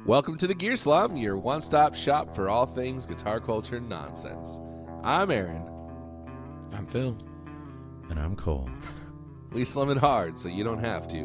Welcome to the Gear Slum, your one-stop shop for all things guitar culture nonsense. I'm Aaron. I'm Phil. And I'm Cole. We slum it hard so you don't have to.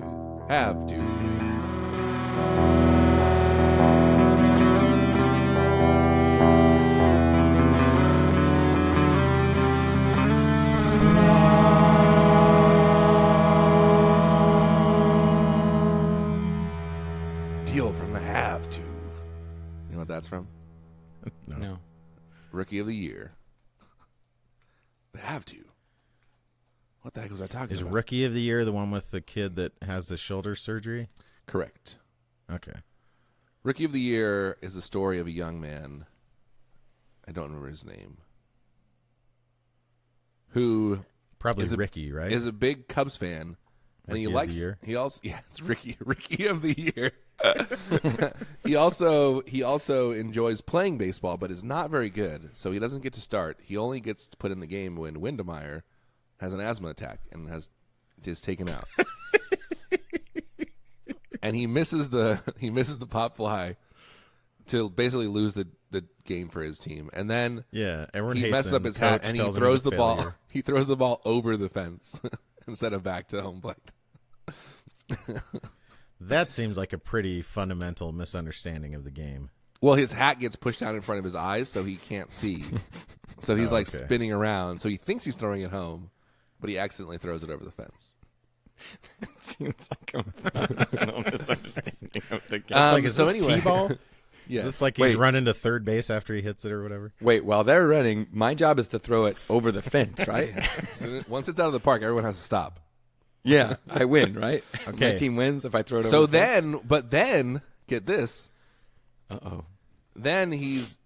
Deal from the have to. You know what that's from? No. Rookie of the Year. The have to. What the heck was I talking Is about? Rookie of the Year the one with the kid that has the shoulder surgery? Correct. Okay. Rookie of the Year is the story of a young man. I don't remember his name. Who Probably Ricky, right? is a big Cubs fan, and Rookie he of likes. the Year? He also it's Rookie of the Year. he also enjoys playing baseball, but is not very good, so he doesn't get to start. He only gets to put in the game when Windemeyer has an asthma attack and is taken out. And he misses the pop fly to basically lose the game for his team. And then everyone he hates messes him. up his Coach hat and he tells him throws he's a the ball. failure. He throws the ball over the fence instead of back to home plate. That seems like a pretty fundamental misunderstanding of the game. Well, his hat gets pushed down in front of his eyes, so he can't see. So he's spinning around. So he thinks he's throwing it home, but he accidentally throws it over the fence. It seems like a fundamental misunderstanding of the game. Is this T-ball? Yeah. It's like he's running to third base after he hits it or whatever. Wait, while they're running, my job is to throw it over the fence, right? So once it's out of the park, everyone has to stop. Yeah, I win, right? Okay. My team wins if I throw it over So the fence. then, get this. Uh-oh. Then he's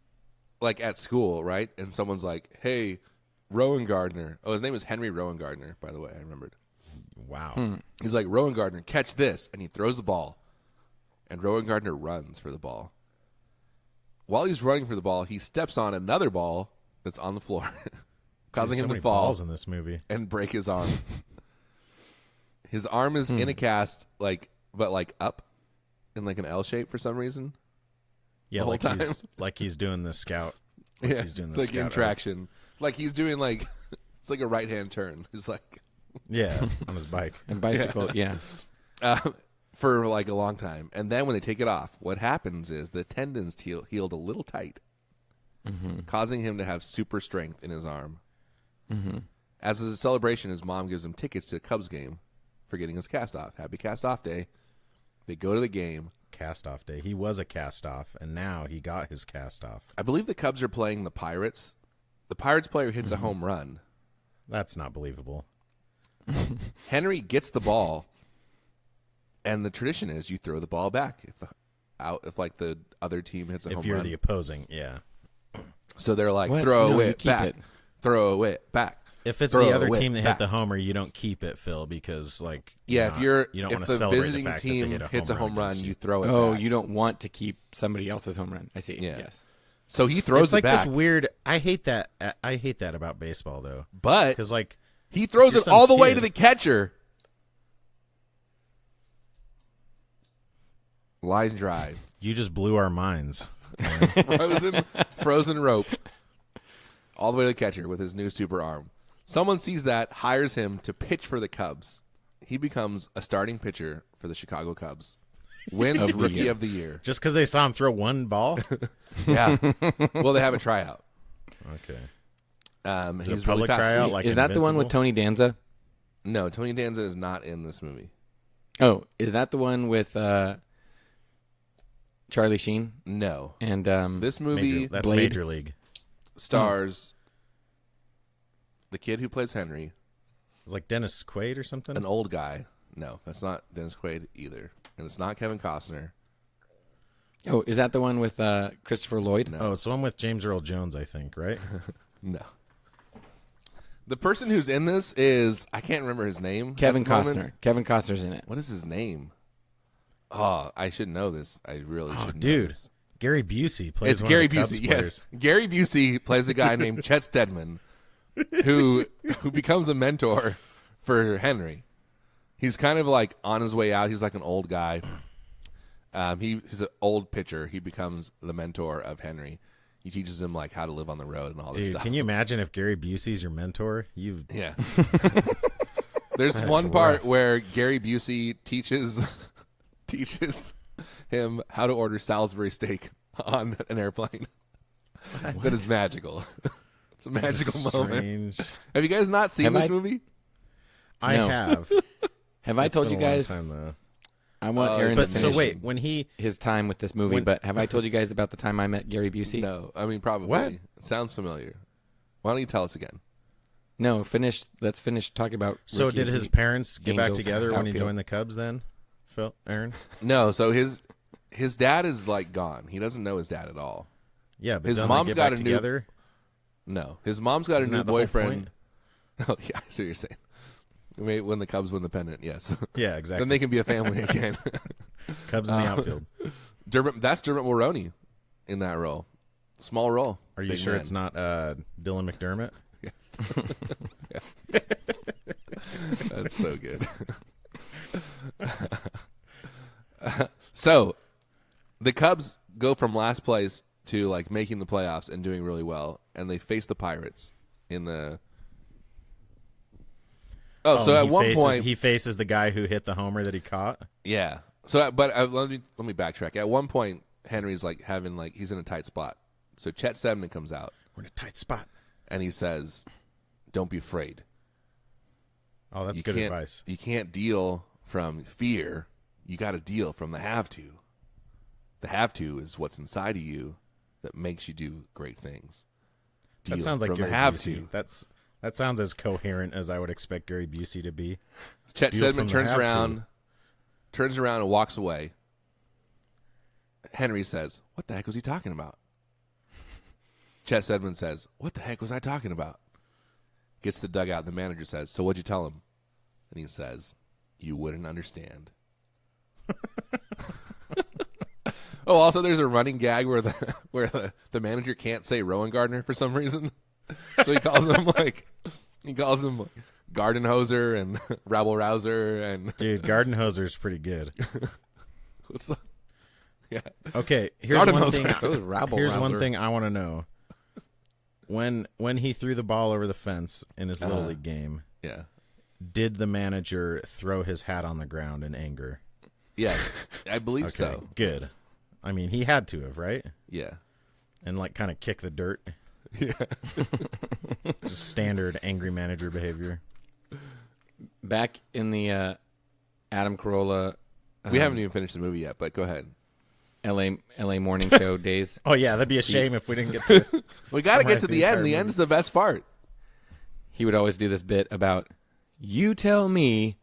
like at school, right? And someone's like, "Hey, Rowan Gardner." Oh, his name is Henry Rowan Gardner, by the way. I remembered. Wow. He's like, "Rowan Gardner, catch this," and he throws the ball, and Rowan Gardner runs for the ball. While he's running for the ball, he steps on another ball that's on the floor, causing There's so him to many fall balls in this movie. and break his arm. His arm is in a cast, but up in like an L shape for some reason. Yeah, the whole like time. he's doing the scout. Yeah, he's doing it's the like scout in traction. Like he's doing it's like a right hand turn. He's like Yeah, on his bike. And bicycle, yeah. for like a long time, and then when they take it off, what happens is the tendons healed a little tight, causing him to have super strength in his arm. Mm-hmm. As a celebration, his mom gives him tickets to a Cubs game for getting his cast off. Happy cast off day. They go to the game. Cast off day. He was a cast off, and now he got his cast off. I believe the Cubs are playing the Pirates. The Pirates player hits a home run. That's not believable. Henry gets the ball, and the tradition is you throw the ball back if the other team hits a home If you're run. the opposing, yeah. So they're like, What? throw No, you it keep back, it. throw it back. If it's Throw the other it team that back. hit the homer, you don't keep it, Phil, because If you don't if want to the celebrate visiting the fact team that they hits a home run, against you throw it Oh, back. you don't want to keep somebody else's home run. I see. Yeah. Yes. So he throws It's like it back, this weird. I hate that. I hate that about baseball, though, but because like he throws you're it some all the way kid- to the catcher. Line drive, you just blew our minds. frozen rope, all the way to the catcher with his new super arm. Someone sees that, hires him to pitch for the Cubs. He becomes a starting pitcher for the Chicago Cubs. Wins Rookie of the Year. Just because they saw him throw one ball. Yeah. Well, they have a tryout. Okay. He's Is it a really public fast. tryout like Is that the one with Invincible? Tony Danza? No, Tony Danza is not in this movie. Oh, is that the one with Charlie Sheen? No. And This movie That's Blade? Major League. stars the kid who plays Henry, Like Dennis Quaid or something. an old guy. No, that's not Dennis Quaid either. And it's not Kevin Costner. oh, is that the one with Christopher Lloyd? No. Oh, it's the one with James Earl Jones, I think, right? No. The person who's in this is, I can't remember his name. Kevin at the moment. Costner. Kevin Costner's in it. What is his name? Oh, I should know this. I really should know dude. this. Gary Busey plays It's one Gary of the Cubs Busey, players. yes. Gary Busey plays a guy named Chet Stedman who becomes a mentor for Henry. He's kind of like on his way out. He's like an old guy. He's an old pitcher. He becomes the mentor of Henry. He teaches him like how to live on the road and all this stuff. Can you imagine if Gary Busey's your mentor? Yeah. There's one part where Gary Busey teaches him how to order Salisbury steak on an airplane. That is magical. It's a magical moment. Have you guys not seen this movie? I have. Have I told you guys? I want Aaron to finish. So wait, when his time with this movie, but have I told you guys about the time I met Gary Busey? No, I mean probably. What? It sounds familiar. Why don't you tell us again? No, finish. Let's finish talking about. So Ricky did his parents get back Angels together when he outfield. joined the Cubs? Then, Aaron. No, so his dad is like gone. He doesn't know his dad at all. Yeah, but His don't mom's they get got back a new- together? No, his mom's got Isn't a new that the whole boyfriend. Oh yeah, I see what you're saying. When the Cubs win the pennant, yes. Yeah, exactly. Then they can be a family again. Cubs in the outfield. That's Dermot Mulroney in that role. Small role. Are you Big sure man. it's not Dylan McDermott? Yes. That's so good. So, the Cubs go from last place to like making the playoffs and doing really well, and they face the Pirates in the. So at one point he faces the guy who hit the homer that he caught. Yeah. So, but let me backtrack. At one point, Henry's like he's in a tight spot. So Chet Sedman comes out We're in a tight spot. and he says, "Don't be afraid. Oh, that's You good can't- advice. You can't deal from fear. You got to deal from the have to. The have to is what's inside of you that makes you do great things. Deal That sounds like from Gary the have Busey. to." That sounds as coherent as I would expect Gary Busey to be. Chet Deal Sedman from the turns have around and walks away. Henry says, "What the heck was he talking about?" Chet Sedman says, "What the heck was I talking about?" Gets the dugout. The manager says, "So what'd you tell him?" And he says, "You wouldn't understand." Oh, also there's a running gag where the manager can't say Rowan Gardner for some reason. So he calls him Garden Hoser and Rabble Rouser and Dude, Garden Hoser's pretty good. yeah. Okay, here's Garden one Hoser. thing. So is Rabble Here's one Rouser. thing I want to know. When he threw the ball over the fence in his little league game, Yeah. did the manager throw his hat on the ground in anger? Yes, I believe Okay, so. good. I mean, he had to have, right? Yeah. And like kind of kick the dirt. Yeah. Just standard angry manager behavior. Back in the Adam Carolla, We haven't even finished the movie yet, but go ahead. LA morning show days. Oh yeah, that'd be a shame if we didn't get to. We got to get Summarize to the the end. entire The movie. end's the best part. He would always do this bit about, you tell me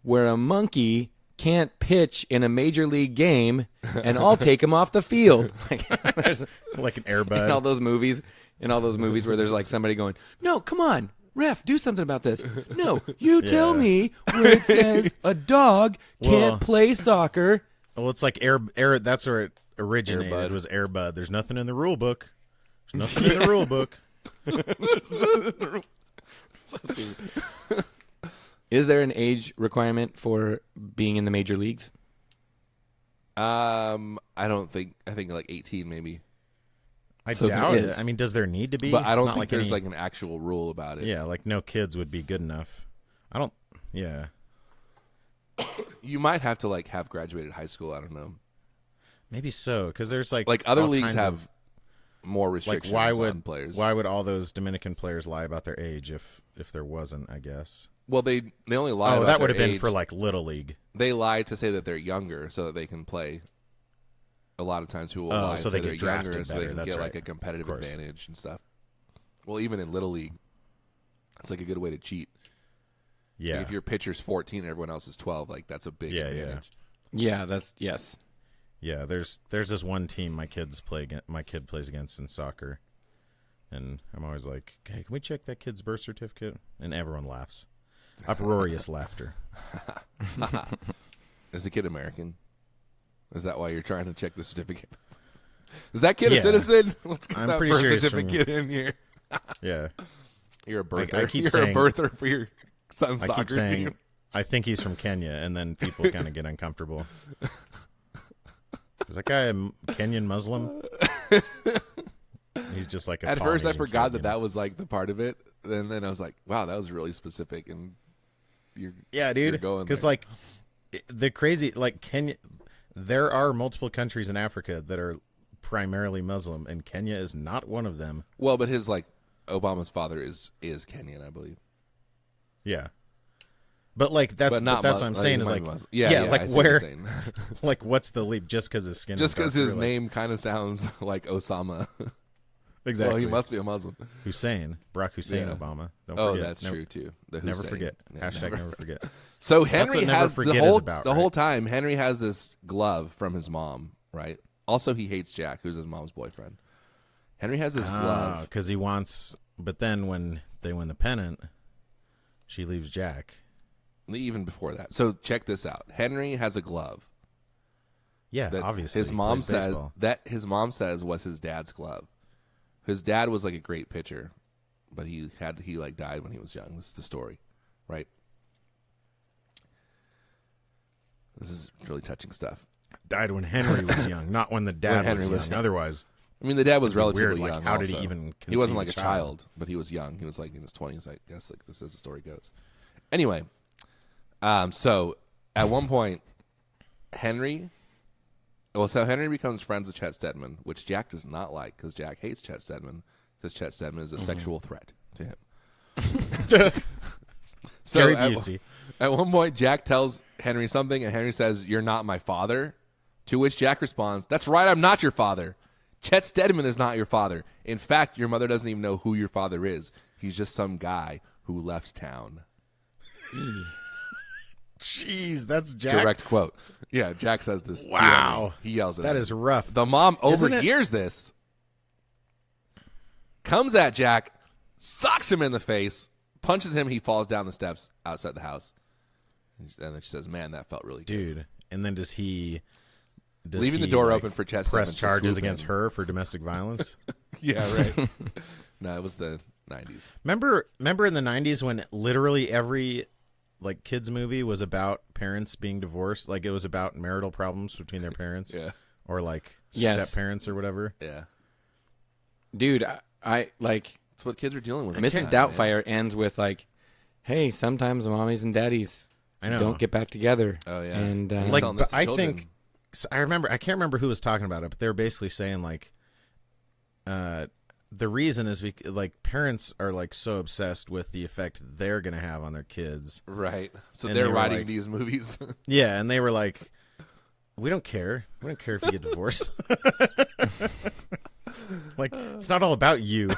where a monkey can't pitch in a major league game, and I'll take him off the field. Like, there's Like an in all airbud. those movies, where there's like somebody going, "No, come on, ref, do something about this." No, you tell Yeah. me where it says a dog can't Well- play soccer. Well, it's like air. That's where it originated. Airbud. Was airbud. There's nothing in the rule book. There's nothing in the rule book. Is there an age requirement for being in the major leagues? I don't think. I think like 18 maybe. I So there doubt it. is. I mean, does there need to be? But I It's don't not think like there's any- like an actual rule about it. Yeah, like no kids would be good enough. I don't. Yeah, You might have to like have graduated high school. I don't know. maybe so. Because there's like Other all leagues kinds have of- more like restrictions why on would players. Why would all those Dominican players lie about their age if there wasn't? I guess. Well, they only lie. Oh, about that would their have been age. for like little league. They lie to say that they're younger so that they can play. A lot of times people will Oh, lie so and they say they're get younger drafted so they better. can That's get like right. a competitive Of course. advantage and stuff. Well, even in little league, it's like a good way to cheat. Yeah. Like if your pitcher's 14 and everyone else is 12, like that's a big Yeah, advantage. Yeah, that's yes. Yeah, there's this one team my kid plays against in soccer, and I'm always like, "Hey, can we check that kid's birth certificate?" And everyone laughs, uproarious laughter. Is the kid American? Is that why you're trying to check the certificate? Is that kid a Yeah. citizen? Let's get I'm that pretty birth sure he's from- certificate in here. Yeah, You're a birther. I keep You're saying- a birther for your son's I soccer keep saying team. I think he's from Kenya, and then people kind of get uncomfortable. Is that guy a Kenyan Muslim? He's just like a At first, I Polynesian forgot kid, that was like the part of it. And then I was like, wow, that was really specific. And yeah, dude. you're going Because there. like the crazy, like Kenya, there are multiple countries in Africa that are primarily Muslim, and Kenya is not one of them. Well, but his Obama's father is Kenyan, I believe. Yeah. But like that's But what I'm saying is like Muslim. yeah, I see like what you're where saying. like what's the leap just because his skin Just because because his name kind of sounds like Osama. exactly Well, he must be a Muslim. Hussein Barack Hussein Yeah. Obama. Don't Oh, forget. that's true too. The Never Hussein. forget. Yeah, Hashtag never forget. So That's Henry what never has the forget whole is about, the right? whole time. Henry has this glove from his mom, right? Also, he hates Jack, who's his mom's boyfriend. Henry has this glove. Because he wants. But then when they win the pennant, she leaves Jack. Even before that. So check this out. Henry has a glove. Yeah, That obviously. his mom Plays says baseball. that his mom says was his dad's glove. His dad was like a great pitcher, but he died when he was young. This is the story, right? This is really touching stuff. Died when Henry was young, not when the dad Henry was was young. young. Otherwise, I mean, the dad was It'd be relatively weird, like, young. how did he also. even He wasn't like conceive a a child, child? but he was young. He was like in his 20s, I guess. Like this is the story goes. Anyway, so at one point, Henry becomes friends with Chet Steadman, which Jack does not like because Jack hates Chet Steadman because Chet Steadman is a sexual threat to him. So Gary at, Busey. at one point, Jack tells Henry something, and Henry says, "You're not my father." To which Jack responds, "That's right, I'm not your father. Chet Steadman is not your father. In fact, your mother doesn't even know who your father is. He's just some guy who left town." Jeez, that's Jack. Direct quote. Yeah, Jack says this. to Wow. Henry. He yells at That him. is rough. The mom Isn't it- overhears this, comes at Jack, socks him in the face, punches him. He falls down the steps outside the house. And then she says, "Man, that felt really good." Dude. And then does he Leaving the door open for Chet press Steadman to charges swoop against in. her for domestic violence? Yeah, right. No, it was the 90s. Remember in the 90s when literally every like kids movie was about parents being divorced? Like it was about marital problems between their parents Yeah, or like Yes. step parents or whatever. yeah. Dude, I like That's what kids were dealing with. at the Mrs. time, man. Doubtfire ends with like, "Hey, sometimes mommies and daddies I know. don't get back together." Oh, yeah. And He's Like telling this but to I children. think so I can't remember who was talking about it, but they were basically saying like the reason is like parents are like so obsessed with the effect they're going to have on their kids. Right. So And they're they were writing like- these movies. Yeah, and they were like, "We don't care. We don't care if you get divorced." Like, it's not all about you.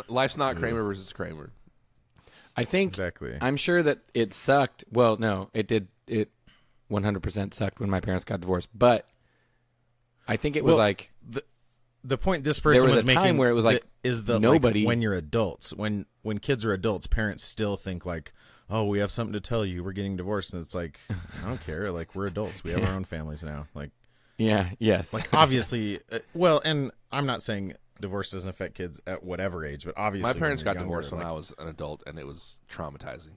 Life's not Kramer versus Kramer. I think Exactly. I'm sure that it sucked. Well, no, it did. It 100% sucked when my parents got divorced. But I think it was Well, like The point this person was was a making time where it was like is the nobody- like, when you're adults, when kids are adults, parents still think like, "Oh, we have something to tell you. We're getting divorced," and it's like, I don't care. Like we're adults. We have our own families now. Like yes. obviously, well, and I'm not saying divorce doesn't affect kids at whatever age, but obviously, My parents when got you're divorced when younger, I like, was an adult, and it was traumatizing.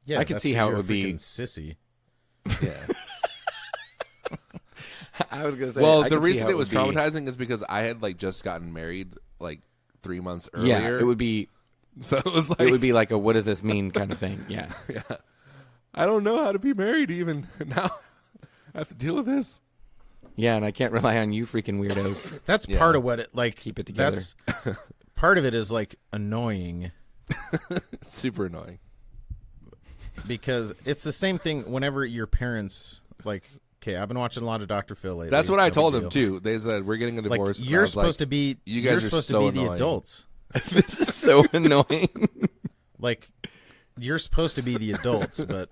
Yeah, I could that's see 'cause how it you're a would be- freaking sissy. Yeah. I was gonna say. Well, I the could see reason how it was would be- traumatizing is because I had like just gotten married like 3 months Yeah, earlier. it would be. So it was like It would be like a "what does this mean" kind of thing. Yeah. I don't know how to be married even now. I have to deal with this. Yeah, and I can't rely on you freaking weirdos. That's Yeah. part of what it like. Keep it together. That's part of it is like annoying It's super annoying. because it's the same thing whenever your parents like. Okay, I've been watching a lot of Dr. Phil lately. That's what no I big told them deal. too. They said we're getting a Like divorce. and I you're was supposed like, to be. you guys you're are supposed so to be annoying. the adults. This is so annoying. Like you're supposed to be the adults, but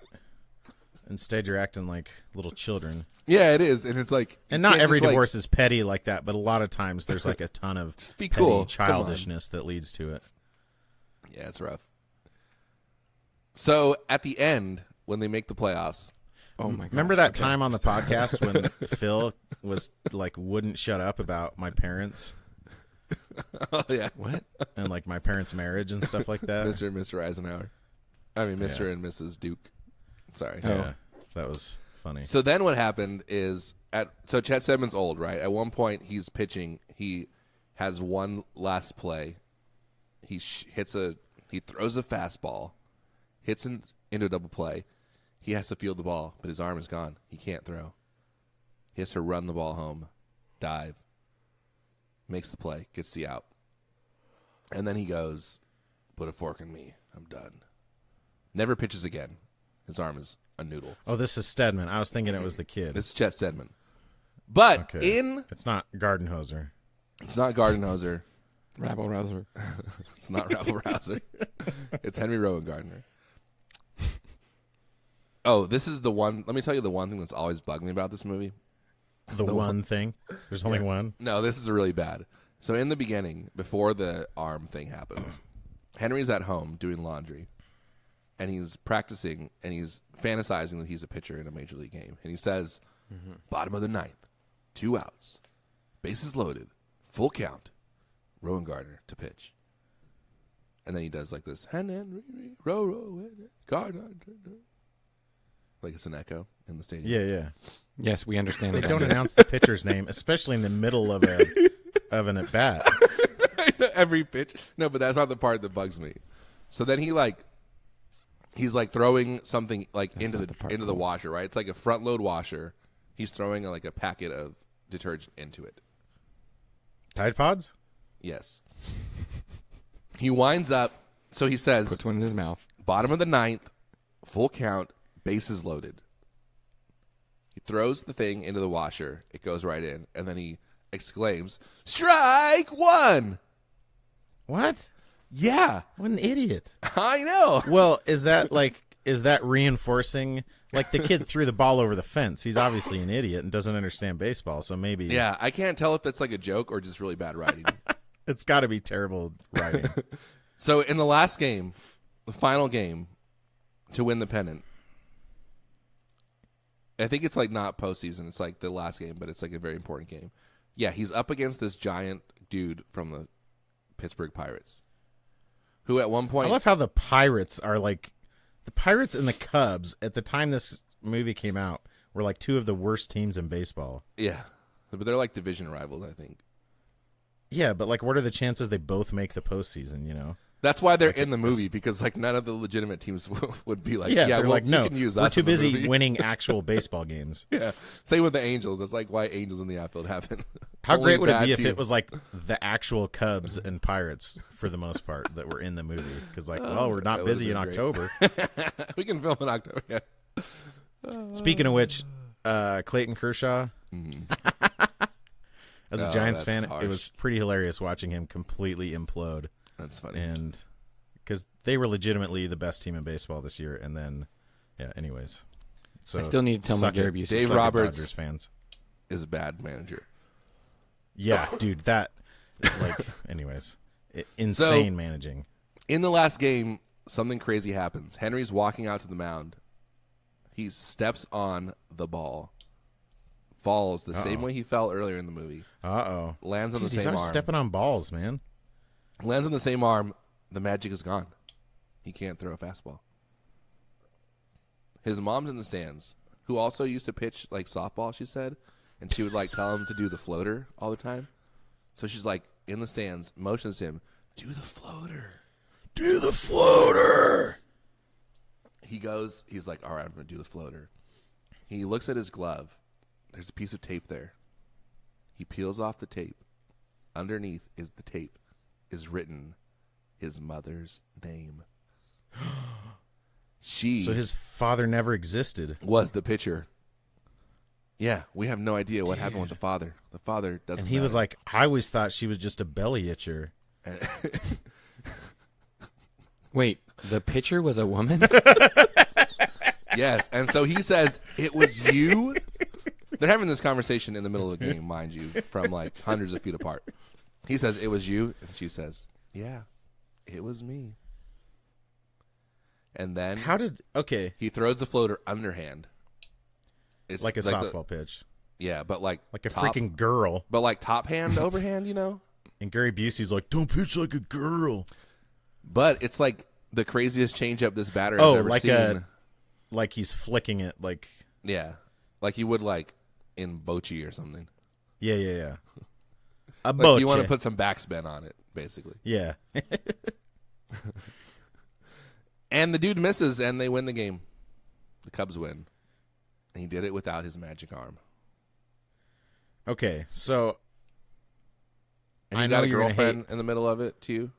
instead you're acting like little children. Yeah, it is, and it's like, And you not can't every just, like, divorce is petty like that, but a lot of times there's like a ton of Just be petty cool. Come on. childishness that leads to it. Yeah, it's rough. So at the end, when they make the playoffs, Oh my god! Remember that time on the podcast when Phil was like wouldn't shut up about my parents oh yeah, What? and like my parents' marriage and stuff like that? Mr. and Mr. Eisenhower. I mean, Mr. and Mrs. Duke. Sorry. Oh. Yeah, that was funny. So then what happened is so Chet Steadman's old, right? At one point he's pitching. He has one last play. He throws a fastball, hits into a double play. He has to field the ball, but his arm is gone. He can't throw. He has to run the ball home, dive, makes the play, gets the out. And then he goes, put a fork in me. I'm done. Never pitches again. His arm is a noodle. Oh, this is Stedman. I was thinking it was the kid. This is Chet Steadman. But it's not Gardenhoser. It's not Gardenhoser. Rabble rouser. It's not Rabble Rouser. It's Henry Rowan Gardner. Oh, this is the one. Let me tell you the one thing that's always bugged me about this movie. The one thing? There's only one? No, this is really bad. So in the beginning, before the arm thing happens, Henry's at home doing laundry, and he's practicing, and he's fantasizing that he's a pitcher in a major league game. And he says, bottom of the ninth, 2 outs, bases loaded, full count, Rowan Gardner to pitch. And then he does like this, Henry, Rowan Gardner. Like it's an echo in the stadium. Yeah. Yes, we understand. They don't announce the pitcher's name, especially in the middle of an at bat. Every pitch. No, but that's not the part that bugs me. So then he's like throwing something like into the washer, right? It's like a front load washer. He's throwing like a packet of detergent into it. Tide Pods? Yes. He winds up. So he says, puts one in his mouth. Bottom of the ninth, full count, bases loaded. He throws the thing into the washer. It goes right in, and then he exclaims, "Strike one!" What? Yeah. What an idiot. I know. Well, is that reinforcing? Like the kid threw the ball over the fence. He's obviously an idiot and doesn't understand baseball, so maybe. Yeah, I can't tell if that's like a joke or just really bad writing. It's got to be terrible writing. So in the last game, the final game to win the pennant, I think it's like not postseason. It's like the last game, but it's like a very important game. Yeah, he's up against this giant dude from the Pittsburgh Pirates, who at one point... I love how the Pirates are like... The Pirates and the Cubs, at the time this movie came out, were like 2 of the worst teams in baseball. Yeah, but they're like division rivals, I think. Yeah, but like what are the chances they both make the postseason, you know? That's why they're in the movie, because like none of the legitimate teams would be like, yeah, well, like, no, you can use we're us too in the busy movie. winning actual baseball games. Yeah, same with the Angels. That's like why Angels in the outfield happen. How great would it be if teams. it was like the actual Cubs and Pirates for the most part that were in the movie? Because like, well, we're not busy in October. We can film in October. Yeah. Speaking of which, Clayton Kershaw. As a Giants fan, harsh. it was pretty hilarious watching him completely implode. That's funny. And because they were legitimately the best team in baseball this year, and then, yeah. Anyways, so I still need to tell my Gary Busey. Dave suck it, Roberts Dodgers fans. is a bad manager. Yeah, dude, that like. Anyways, insane managing. In the last game, something crazy happens. Henry's walking out to the mound. He steps on the ball, falls the same way he fell earlier in the movie. Lands on the same arm. Stepping on balls, man. Lands on the same arm. The magic is gone. He can't throw a fastball. His mom's in the stands, who also used to pitch like softball, she said, and she would like tell him to do the floater all the time. So she's like in the stands, motions him, do the floater. Do the floater. He goes, he's like, all right, I'm going to do the floater. He looks at his glove. There's a piece of tape there. He peels off the tape. Underneath is the tape is written his mother's name. So his father never existed. Was the pitcher. Yeah, we have no idea what happened with the father. The father doesn't And he matter. was like, I always thought she was just a belly itcher. Wait, the pitcher was a woman? Yes, and so he says, it was you? They're having this conversation in the middle of the game, mind you, from like hundreds of feet apart. He says, it was you? And she says, yeah, it was me. And then he throws the floater underhand. It's like a softball pitch. Yeah, but like a freaking girl. But like top hand, overhand, you know? And Gary Busey's like, don't pitch like a girl. But it's like the craziest changeup this batter has ever seen. Like he's flicking it like... Yeah. Like you would like in bocce or something. Yeah. A Like bocce. you want to put some backspin on it, basically. Yeah. And the dude misses, and they win the game. The Cubs win. And he did it without his magic arm. Okay, so And I he know got a you're gonna girlfriend in the middle of it, too.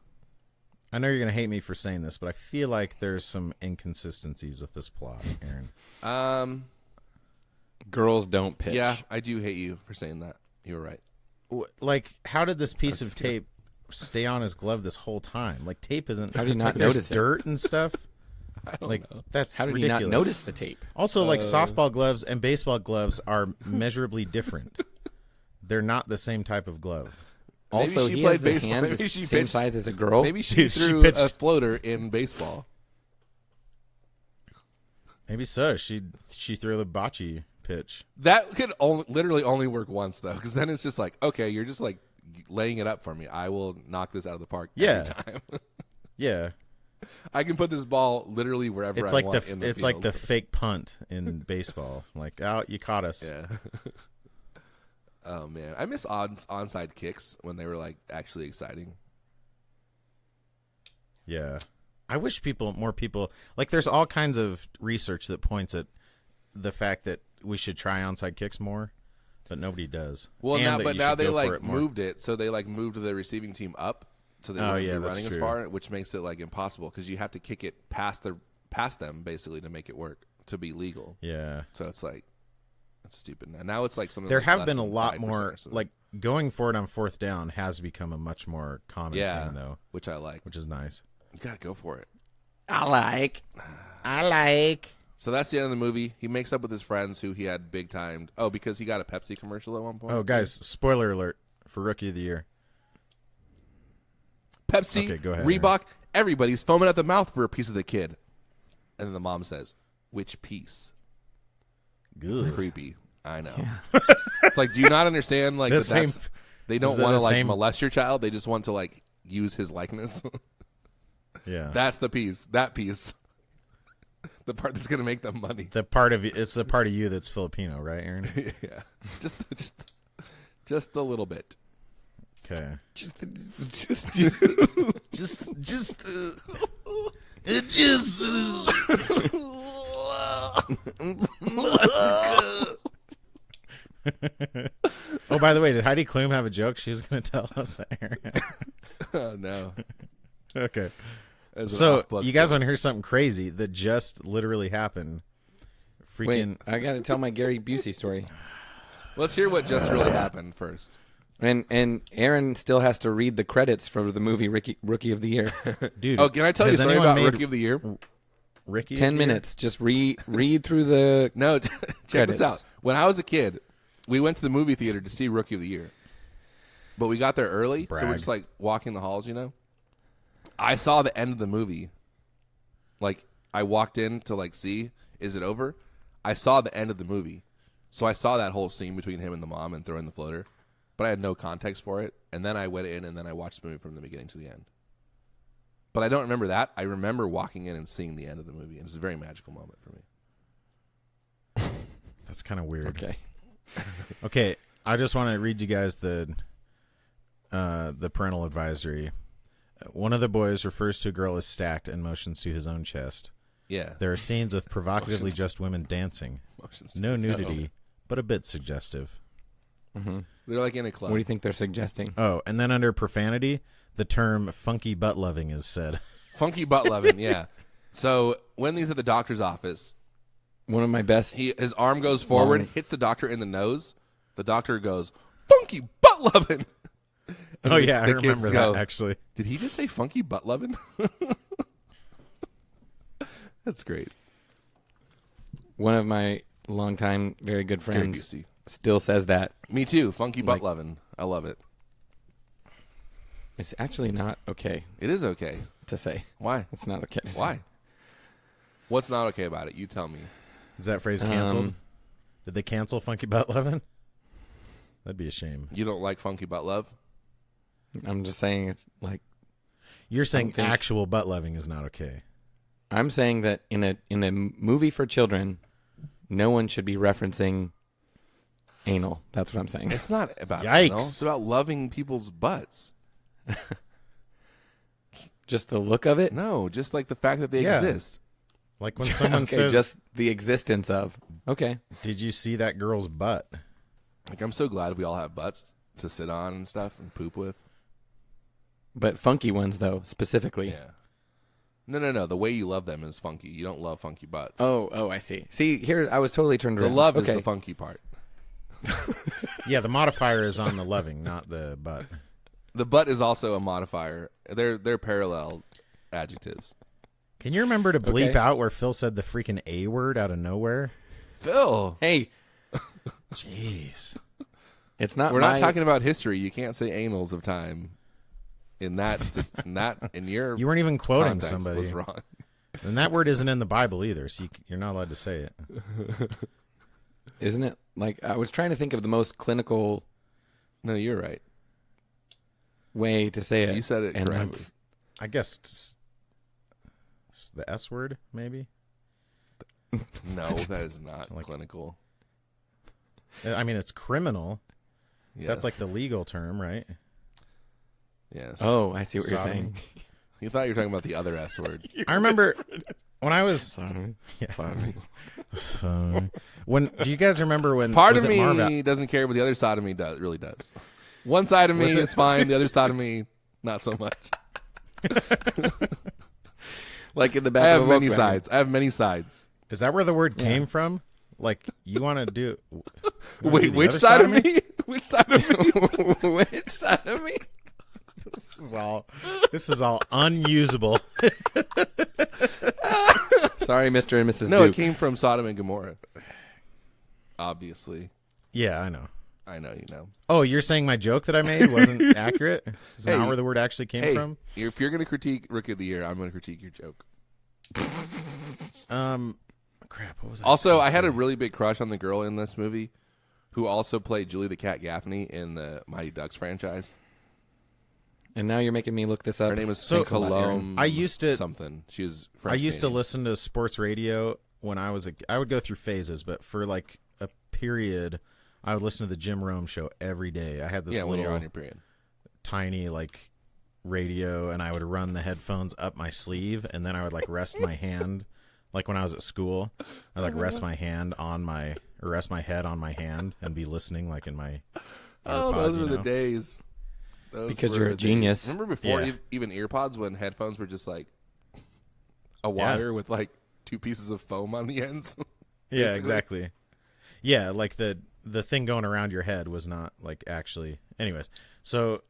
I know you're going to hate me for saying this, but I feel like there's some inconsistencies with this plot, Aaron. Girls don't pitch. Yeah, I do hate you for saying that. You were right. Like, how did this piece of tape stay on his glove this whole time? Like, tape isn't... How did he not like, there's notice it? dirt and stuff? I don't know. That's How did ridiculous. he not notice the tape? Also, like, softball gloves and baseball gloves are measurably different. They're not the same type of glove. Maybe Also, she he played has the baseball. hand Maybe the she same pitched- size as a girl. Maybe she Dude, she threw pitched- a floater in baseball. Maybe so. She threw the bocce pitch. That could literally only work once, though, because then it's just like, okay, you're just like laying it up for me. I will knock this out of the park every time. Yeah. I can put this ball literally wherever It's I like want in the it's field. like the fake punt in baseball. Like, oh, you caught us. Yeah. Oh, man. I miss onside kicks when they were, like, actually exciting. Yeah. I wish more people, like, there's all kinds of research that points at the fact that we should try onside kicks more, but nobody does. Well, And now, that but you now should they, go for like, it more. moved it. So they, like, moved the receiving team up. So they wouldn't be that's running as true. far, which makes it, like, impossible because you have to kick it past them, basically, to make it work, to be legal. Yeah. So it's, like, it's stupid. And now it's, like, something There like have less been a than lot 5% more, or something. like, going for it on fourth down has become a much more common thing, though, which I like. which is nice. You got to go for it. I like. So that's the end of the movie. He makes up with his friends who he had big timed. Oh, because he got a Pepsi commercial at one point. Oh, guys, spoiler alert for Rookie of the Year. Pepsi, Okay, go ahead, Reebok, everybody's foaming at the mouth for a piece of the kid. And then the mom says, "Which piece?" Good. Creepy. I know. It's like, do you not understand? Like, The that that's, same- they don't is that want to the like same- molest your child. They just want to like use his likeness. Yeah. That's the piece. That piece. The part that's gonna make them money. It's the part of you that's Filipino, right, Aaron? Yeah. Just a little bit. Okay. Oh, by the way, did Heidi Klum have a joke she was going to tell us, Aaron? Oh no. Okay. As an So, off-book you guys joke. want to hear something crazy that just literally happened? Freaking. Wait, I got to tell my Gary Busey story. Let's hear what just really happened first. And Aaron still has to read the credits for the movie Rookie of the Year. Dude. Oh, can I tell you a has story anyone about made Rookie of the Year? Ricky of 10 the Year? minutes. Just read through the No, check Credits. this out. When I was a kid, we went to the movie theater to see Rookie of the Year. But we got there early, so Brag. we're just like walking the halls, you know? I saw the end of the movie. Like, I walked in to like see, is it over? I saw the end of the movie. So I saw that whole scene between him and the mom and throwing the floater. But I had no context for it. And then I went in and then I watched the movie from the beginning to the end. But I don't remember that. I remember walking in and seeing the end of the movie. It was a very magical moment for me. That's kind of weird. Okay. Okay, I just want to read you guys the parental advisory. One of the boys refers to a girl as stacked and motions to his own chest. Yeah. There are scenes with provocatively Motions. dressed women dancing. Motions to No his- nudity, but a bit suggestive. Mm-hmm. They're like in a club. What do you think they're suggesting? Oh, and then under profanity, the term funky butt loving is said. Funky butt loving, yeah. So when he's at the doctor's office, One of my best. his arm goes forward, Long. hits the doctor in the nose. The doctor goes, "Funky butt loving." And Oh, yeah, I the kids remember go, that, actually. Did he just say funky butt loving? That's great. One of my longtime very good Gary friends Busey. still says that. Me too. Funky butt Like- loving. I love it. It's actually not okay It is okay. to say. Why? It's not okay to say. Why? What's not okay about it? You tell me. Is that phrase canceled? Um, Did they cancel funky butt loving? That'd be a shame. You don't like funky butt love? I'm just saying it's like You're saying think- actual butt loving is not okay. I'm saying that in a movie for children, no one should be referencing anal. That's what I'm saying. It's not about Yikes. anal. It's about loving people's butts. Just the look of it? No, just like the fact that they Yeah. exist. Like when someone Okay, says, just the existence of. Okay. "Did you see that girl's butt?" Like, I'm so glad we all have butts to sit on and stuff and poop with. But funky ones, though, specifically. Yeah. No. The way you love them is funky. You don't love funky butts. Oh, I see. See, here, I was totally turned the around. love is Okay. the funky part. Yeah, the modifier is on the loving, not the butt. The butt is also a modifier. They're parallel adjectives. Can you remember to bleep Okay. out where Phil said the freaking A word out of nowhere? Phil, Hey, Jeez. it's not we're my... not talking about history. You can't say annals of time. In your You weren't even quoting context somebody. was wrong. And that word isn't in the Bible either, so you're not allowed to say it. Isn't it? Like, I was trying to think of the most clinical No, you're right. way to say it. You said it and correctly. that's- I guess it's the S word, maybe? No, that is not Like- clinical. I mean, it's criminal. Yes. That's like the legal term, right? Yes. Oh, I see what you're Sodomy. saying. You thought you were talking about the other S word. I remember when I was... Sorry. Yeah. Sorry. When do you guys remember when... Part was of it Marv me doesn't care, but the other side of me really does. One side of me Was it- is fine. The other side of me, not so much. Like in the I back have of a many Volkswagen. sides. I have many sides. Is that where the word came from? Like, you want to do... Wait, which side of me? Which side of me? Which side of me? This is all unusable. Sorry, Mr. and Mrs. No, Duke. it came from Sodom and Gomorrah. Obviously. Yeah, I know. I know you know. Oh, you're saying my joke that I made wasn't accurate? Is Hey, not where the word actually came from? If you're going to critique Rookie of the Year, I'm going to critique your joke. Crap, what was I Also, gonna I had say? a really big crush on the girl in this movie who also played Julie the Cat Gaffney in the Mighty Ducks franchise. And now you're making me look this up. Her name was So- Cologne. I used to- something. She was I French used to Canadian. listen to sports radio when I was I would go through phases, but for like a period, I would listen to the Jim Rome show every day. I had this when you're little on your period. tiny like radio, and I would run the headphones up my sleeve, and then I would like rest my hand, like when I was at school, I'd like rest my head on my hand and be listening like in my Oh, AirPod, those you were the know? days. Those Because were you're a the days. genius. Remember before Yeah. even earpods, when headphones were just like a wire with like two pieces of foam on the ends? Yeah, Basically. exactly. Yeah, like the thing going around your head was not like actually. Anyways, so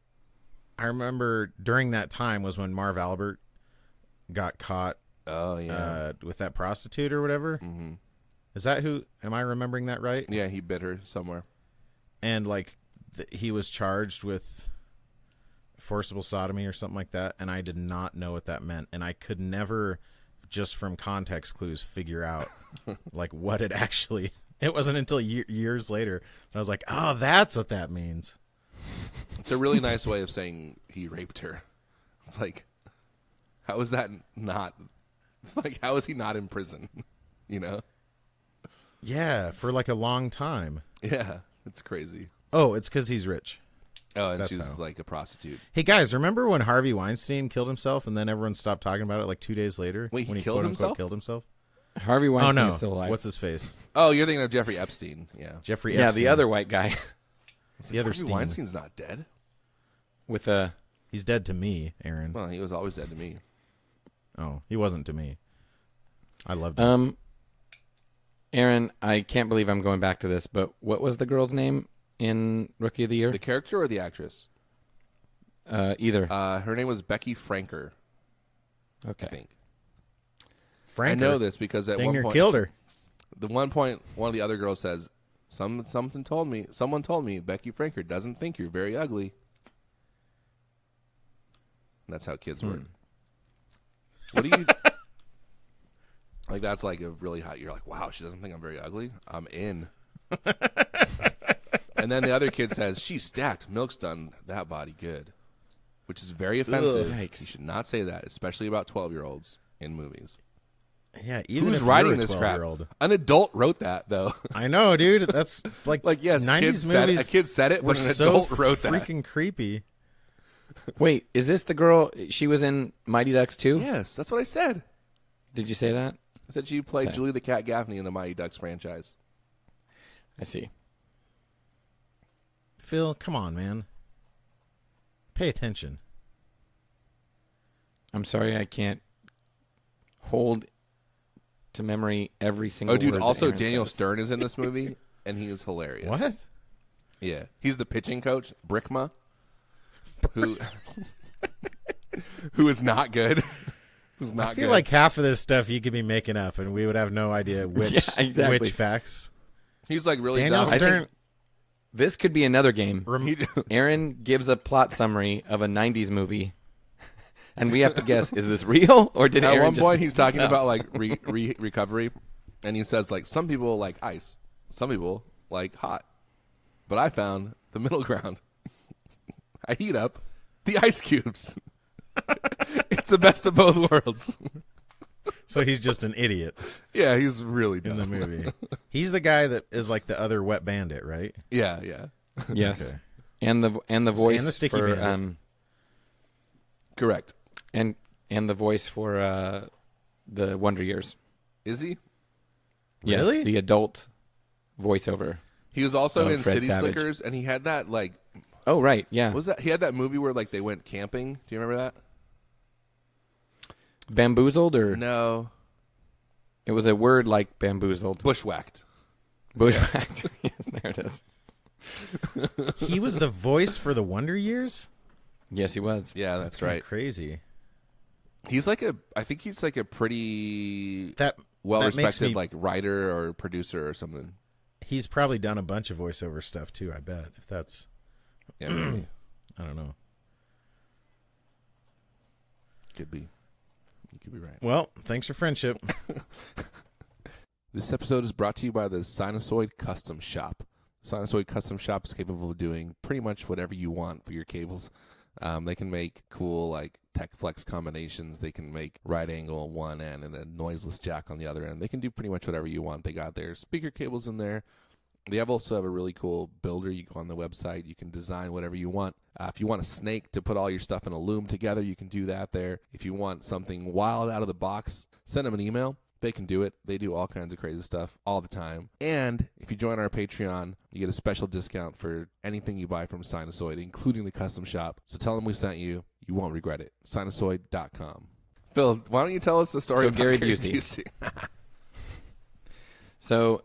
I remember during that time was when Marv Albert got caught Oh yeah, with that prostitute or whatever. hmm Is that who? Am I remembering that right? yeah. He bit her somewhere. And like he was charged with forcible sodomy or something like that, and I did not know what that meant, and I could never, just from context clues, figure out like what it actually. It wasn't until years later that I was like, oh, that's what that means. It's a really nice way of saying he raped her. It's like, how is that not like? How is he not in prison? You know? Yeah, for like a long time. Yeah, it's crazy. Oh, it's because he's rich. Oh, and That's she was how. like a prostitute. Hey guys, remember when Harvey Weinstein killed himself, and then everyone stopped talking about it like 2 days later? Wait, he when killed quote, unquote, himself? Killed himself? Harvey Oh Weinstein no! is still alive. What's his face? Oh, you're thinking of Jeffrey Epstein. Yeah. Jeffrey. Yeah, Epstein. the other white guy The other Harvey Steen. Weinstein's not dead. with a. He's dead to me, Aaron. Well, he was always dead to me. Oh, he wasn't to me. I loved him. Aaron, I can't believe I'm going back to this, but what was the girl's name in Rookie of the Year? The character or the actress? Either. Her name was Becky Franker, I Okay. think. Franker. I know this because at one Dinger point, killed her. one of the other girls says, someone told me Becky Franker doesn't think you're very ugly. And that's how kids work. What do you like? That's like a really hot. You're like, wow, she doesn't think I'm very ugly. I'm in. And then the other kid says, she's stacked. Milk's done that body good, which is very offensive. Yikes. You should not say that, especially about 12-year-olds in movies. Yeah, even Who's if writing you're a this crap? 12-year-old. An adult wrote that, though. I know, dude. That's like yes, 90s a movies kid said it, were but an so adult wrote that. freaking creepy. Wait, is this the girl? She was in Mighty Ducks too? Yes, that's what I said. Did you say that? I said she played Julie the Cat Gaffney in the Mighty Ducks franchise. I see. Phil, come on, man. Pay attention. I'm sorry I can't hold to memory every single Oh, dude, word that also Aaron Daniel says. Stern is in this movie, and he is hilarious. What? Yeah. He's the pitching coach, Brickma, who is not good. Who's not I feel good. like half of this stuff you could be making up, and we would have no idea which Yeah, exactly. which facts. He's like really Daniel dumb. Stern. This could be another game. He- Aaron gives a plot summary of a 90s movie, and we have to guess, is this real, or did At Aaron one just point, he's talking No. about like recovery, and he says like some people like ice, some people like hot, but I found the middle ground. I heat up the ice cubes. It's the best of both worlds. So he's just an idiot Yeah, he's really in dumb. the movie. He's the guy that is like the other wet bandit, right? Yeah, yeah, Yes. Okay. And the voice the sticky for bandit. correct. and the voice for the Wonder Years. Is he? Yes, Really? the adult voiceover. He was also Oh, in Fred City Savage. Slickers, and he had that like Oh, right, yeah. what was that? He had that movie where like they went camping. Do you remember that? Bamboozled, or No, it was a word like bamboozled. Bushwhacked. Bushwhacked. Yes, there it is. He was the voice for the Wonder Years? Yes, he was. Yeah, that's Kinda right. Crazy. He's like I think he's like a pretty That well that makes respected me- like writer or producer or something. He's probably done a bunch of voiceover stuff too, I bet. If that's Yeah, maybe. I don't know. Could be. You could be right. Well, thanks for friendship. This episode is brought to you by the Sinusoid Custom Shop. Sinusoid Custom Shop is capable of doing pretty much whatever you want for your cables. They can make cool like tech flex combinations. They can make right angle on one end and a noiseless jack on the other end. They can do pretty much whatever you want. They got their speaker cables in there. They also have a really cool builder. You go on the website. You can design whatever you want. If you want a snake to put all your stuff in a loom together, you can do that there. If you want something wild out of the box, send them an email. They can do it. They do all kinds of crazy stuff all the time. And if you join our Patreon, you get a special discount for anything you buy from Sinusoid, including the custom shop. So tell them we sent you. You won't regret it. Sinusoid.com. Phil, why don't you tell us the story So about Gary Gary Busey. Busey? So,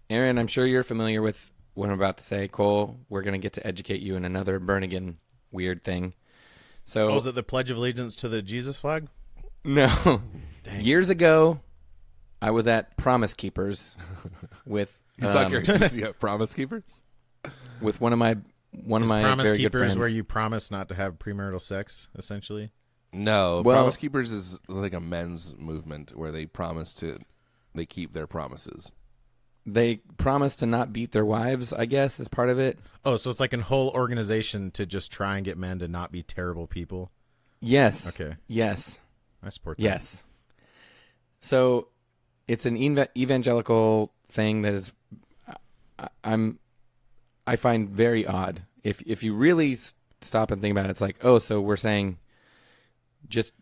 Aaron, I'm sure you're familiar with what I'm about to say. Cole, we're going to get to educate you in another Burnigan weird thing. So, Oh, is it the Pledge of Allegiance to the Jesus flag? no. Dang. Years ago, I was at Promise Keepers with You saw Gary Busey at Promise Keepers? with one of my Promise very good Keepers friends. where you promise not to have premarital sex, essentially? No. Well- Promise Keepers is like a men's movement where they keep their promises. They promise to not beat their wives, I guess, is part of it. Oh, so it's like a whole organization to just try and get men to not be terrible people. Yes. Okay. Yes. I support that. Yes. So it's an evangelical thing that is I find very odd. If you really stop and think about it, it's like, oh, so we're saying just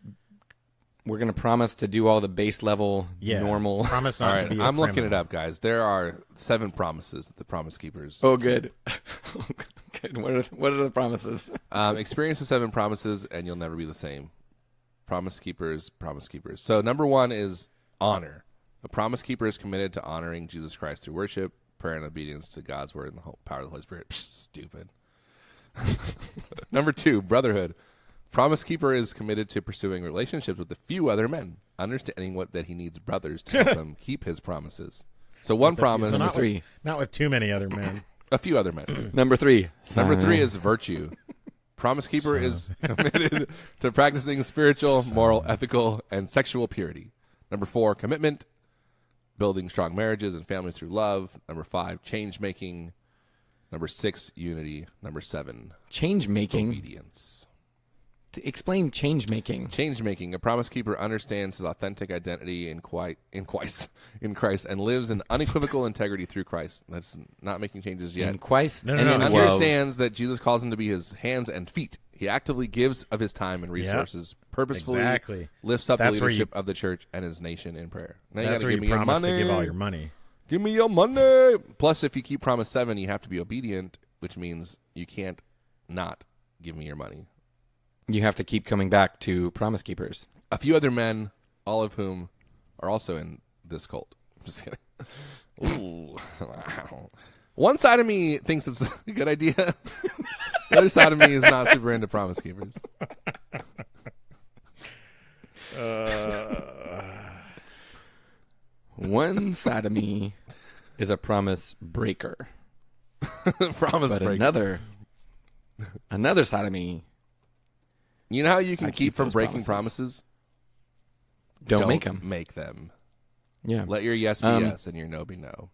we're going to promise to do all the base level Yeah. normal. Promise All not right, to be a I'm looking it criminal. up, guys. There are 7 promises that the Promise Keepers. Oh, good. Good. What are the promises? Experience the 7 promises, and you'll never be the same. Promise Keepers, Promise Keepers. So number 1 is honor. A Promise Keeper is committed to honoring Jesus Christ through worship, prayer, and obedience to God's word and the whole power of the Holy Spirit. Psh, stupid. Number 2, brotherhood. Promise Keeper is committed to pursuing relationships with a few other men, understanding that he needs brothers to help him keep his promises. So one promise, So Number not with, 3. not with too many other men. a few other men. Number 3. Number 3 is virtue. Promise Keeper is committed to practicing spiritual, moral, ethical, and sexual purity. Number 4, commitment, building strong marriages and families through love. Number 5, change making. Number 6, unity. Number 7, change making. obedience. Explain change making. Change making. A promise keeper understands his authentic identity in Christ and lives in unequivocal integrity through Christ. That's not making changes yet. In Christ, No, and no, in no. love. Understands that Jesus calls him to be his hands and feet. He actively gives of his time and resources, purposefully Exactly. lifts up That's the where leadership of the church and his nation in prayer. Now That's you where got to you give me your promise money. to give all your money. Give me your money. Plus, if you keep promise 7, you have to be obedient, which means you can't not give me your money. You have to keep coming back to Promise Keepers. A few other men, all of whom are also in this cult. I'm just kidding. Ooh, wow. One side of me thinks it's a good idea. The other side of me is not super into Promise Keepers. One side of me is a promise breaker, Promise but breaker. another side of me You know how you I can keep keep from those breaking promises. promises? don't make them. Make them. Yeah. Let your yes be yes and your no be no.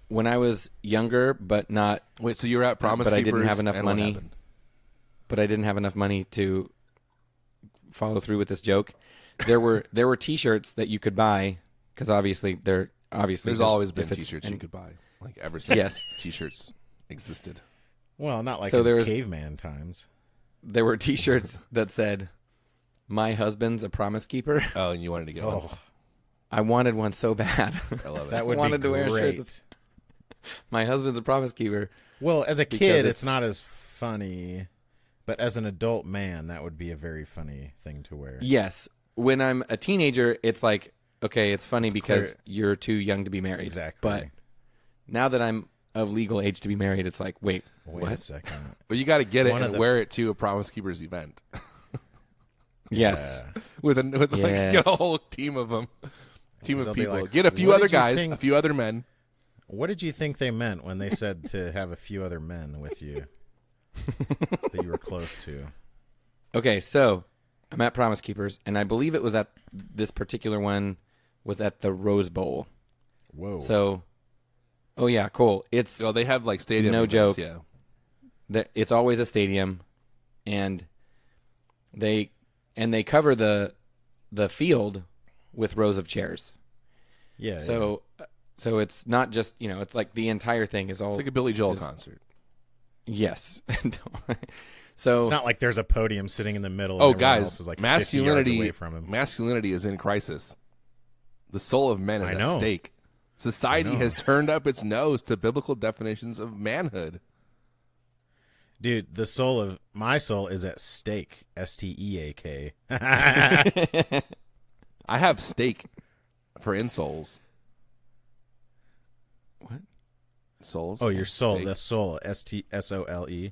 When I was younger, but not, Wait, so you're at Promise but I Keepers? didn't have enough and what money. happened? But I didn't have enough money to follow through with this joke. There were T-shirts that you could buy because obviously there's always been if it's- T-shirts you and- could buy, like ever since Yes. T-shirts existed. Well, not like So in there was- caveman times. There were T-shirts that said, "My husband's a promise keeper." Oh, and you wanted to get one? Oh, I wanted one so bad. I love it. that would wanted be to wear a shirt great. that's- My husband's a promise keeper. Well, as a Because kid, it's- it's not as funny, but as an adult man, that would be a very funny thing to wear. Yes. When I'm a teenager, it's like, okay, it's funny because clear. you're too young to be married. Exactly. But now that I'm of legal age to be married, it's like, wait Wait what? a second. Well, you got to get it One of and the- wear it to a Promise Keepers event Yes. with like, Yes. get a whole team of them, team of They'll be people. like, Get a few "What other did you guys, think?" a few other men. What did you think they meant when they said to have a few other men with you that you were close to? Okay, so I'm at Promise Keepers, and I believe it was at this particular one was at the Rose Bowl. Whoa. So, oh yeah, cool. It's Oh, they have like stadium. No events, joke. Yeah. it's always a stadium, and they cover the field with rows of chairs. yeah. So it's not just it's like the entire thing is all It's like a Billy Joel concert. yes. So it's not like there's a podium sitting in the middle. And Oh, everyone guys, else is like 50 yards masculinity. away from him. Masculinity is in crisis. The soul of men is I at know. stake. Society has turned up its nose to biblical definitions of manhood. Dude, my soul is at stake. STEAK. I have steak for insoles. what? Souls. Oh, your soul, Steak. the soul, STSOLE.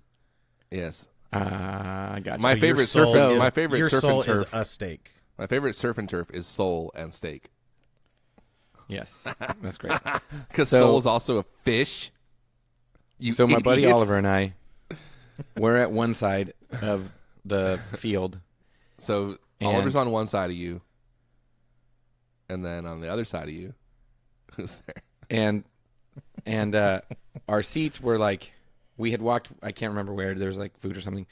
Yes. I got you. My So favorite your soul surf. is- My favorite your surf soul and turf. is a steak. My favorite surf and turf is soul and steak. Yes, that's great. Because So- soul is also a fish. You So my buddy idiots. Oliver and I, we're at one side of the field. So And- Oliver's on one side of you, and then on the other side of you, who's there? and our seats were like, we had walked, I can't remember where, there was like food or something,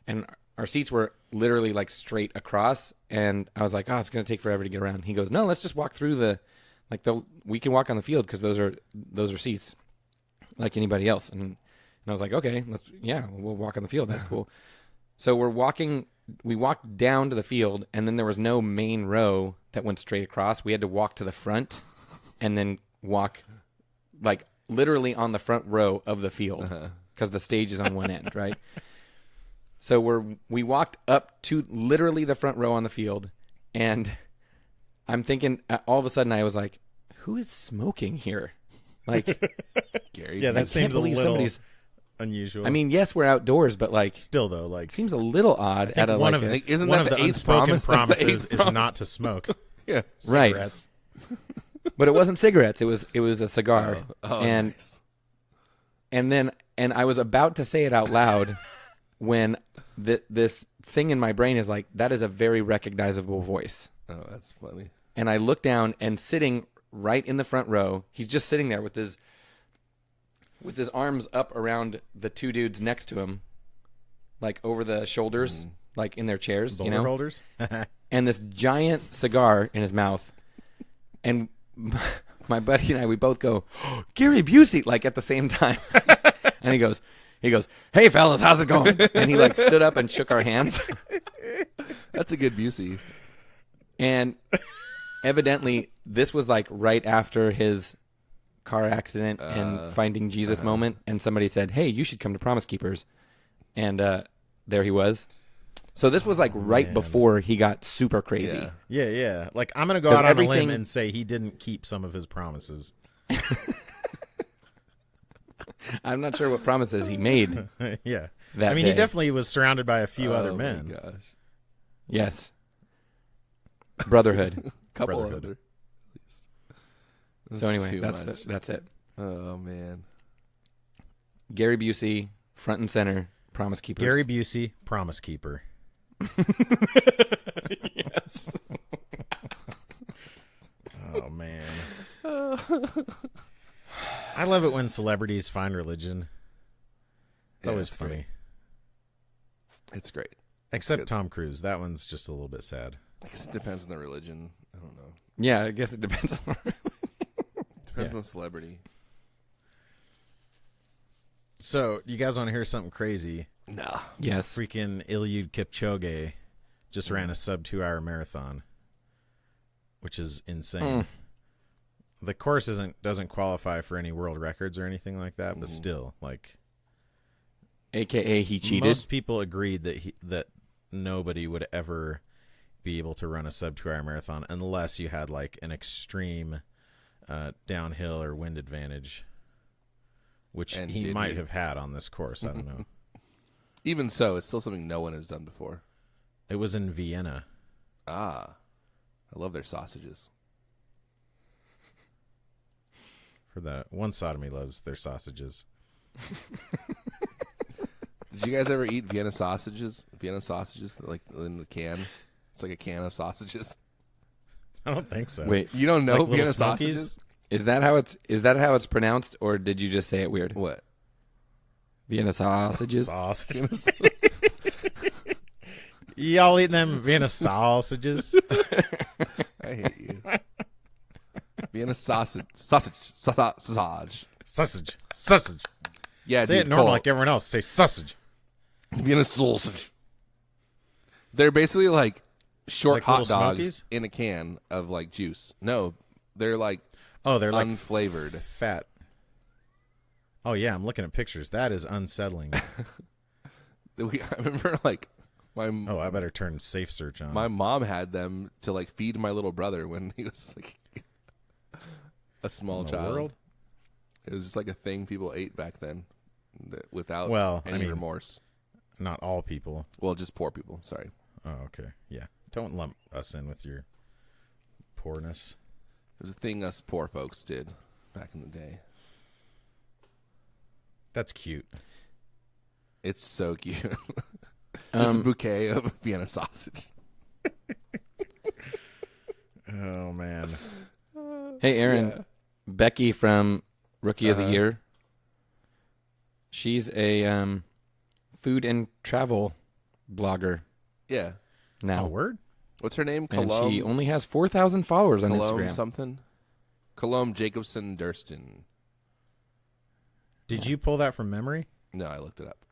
and our seats were literally like straight across, and I was like, oh, it's going to take forever to get around. He goes, no, let's just walk through we can walk on the field because those are seats like anybody else. And I was like, okay, we'll walk on the field. That's cool. So we walked down to the field, and then there was no main row that went straight across. We had to walk to the front and then walk like literally on the front row of the field because the stage is on one end, right? So we walked up to literally the front row on the field, and I'm thinking all of a sudden I was like, who is smoking here? Like, Gary. Yeah, I that can't seems a believe little somebody's. unusual. I mean, yes, we're outdoors, but like, still though, like it seems a little odd at a one like of a- Isn't one that of the the eighth unspoken promise? That's the promises eighth is promise. not to smoke Yeah. Right. cigarettes. but it wasn't cigarettes. It was a cigar, and nice. and I was about to say it out loud when this thing in my brain is like, that is a very recognizable voice. Oh, that's funny. And I look down, and sitting right in the front row, he's just sitting there with his with his arms up around the two dudes next to him, like over the shoulders, like in their chairs, Boulder holders? and this giant cigar in his mouth. And my buddy and I, we both go, oh, Gary Busey, like at the same time. And he goes, hey fellas, how's it going? And he like stood up and shook our hands. That's a good Busey. And evidently this was like right after his car accident and finding Jesus moment. And somebody said, hey, you should come to Promise Keepers. And there he was. So this was like right before he got super crazy. Yeah. Like, I'm going to go out on a limb and say he didn't keep some of his promises. I'm not sure what promises he made. Yeah. That he day. definitely was surrounded by a few other men. Oh, my gosh. Yes. Brotherhood. Couple Brotherhood. other. So anyway, too that's much. that's it. Oh, man. Gary Busey, front and center, Promise Keepers. Gary Busey, Promise Keeper. Yes. Oh, man. I love it when celebrities find religion. It's always it's funny. great. It's great. Except good. Tom Cruise. That one's just a little bit sad. I guess it depends on the religion. I don't know. Yeah, I guess it depends on Depends on the celebrity. So, you guys want to hear something crazy? No. Yes. Freaking Eliud Kipchoge just ran a sub 2-hour marathon, which is insane. The course doesn't qualify for any world records or anything like that, but still, like, AKA he cheated. most people agreed that nobody would ever be able to run a sub 2-hour marathon unless you had like an extreme downhill or wind advantage, which And he did might he? have had on this course. I don't know. Even so, it's still something no one has done before. It was in Vienna. Ah. I love their sausages. For the one sodomy loves their sausages. Did you guys ever eat Vienna sausages? Vienna sausages, like in the can? It's like a can of sausages. I don't think so. Wait, You don't know Like Little Vienna Smokies? sausages? is that how it's pronounced, or did you just say it weird? What? Vienna sausages. Sausages. Y'all eating them Vienna sausages? I hate you. Vienna sausage. Sausage. Sausage. Yeah, Say dude, it normal Cole. like everyone else. Say sausage. Vienna sausage. They're basically like short Like hot Little dogs Smokies? in a can of like juice. No, they're like Oh, they're like unflavored. fat. Oh yeah, I'm looking at pictures. That is unsettling. I remember like Oh, I better turn safe search on. my mom had them to like feed my little brother when he was like a small In the child. world? It was just like a thing people ate back then without Well, any I mean- remorse. Not all people. Well, just poor people. Sorry. Oh, okay. Yeah. Don't lump us in with your poorness. It was a thing us poor folks did back in the day. That's cute. It's so cute. Just a Um, bouquet of Vienna sausage. Oh man. hey, Aaron. Yeah. Becky from Rookie of the Uh-huh. Year. She's a food and travel blogger Yeah. now. Oh, word? What's her name? And Cologne. she only has 4,000 followers on Cologne Instagram. something. Cologne Jacobson Durston. Did you pull that from memory? No, I looked it up.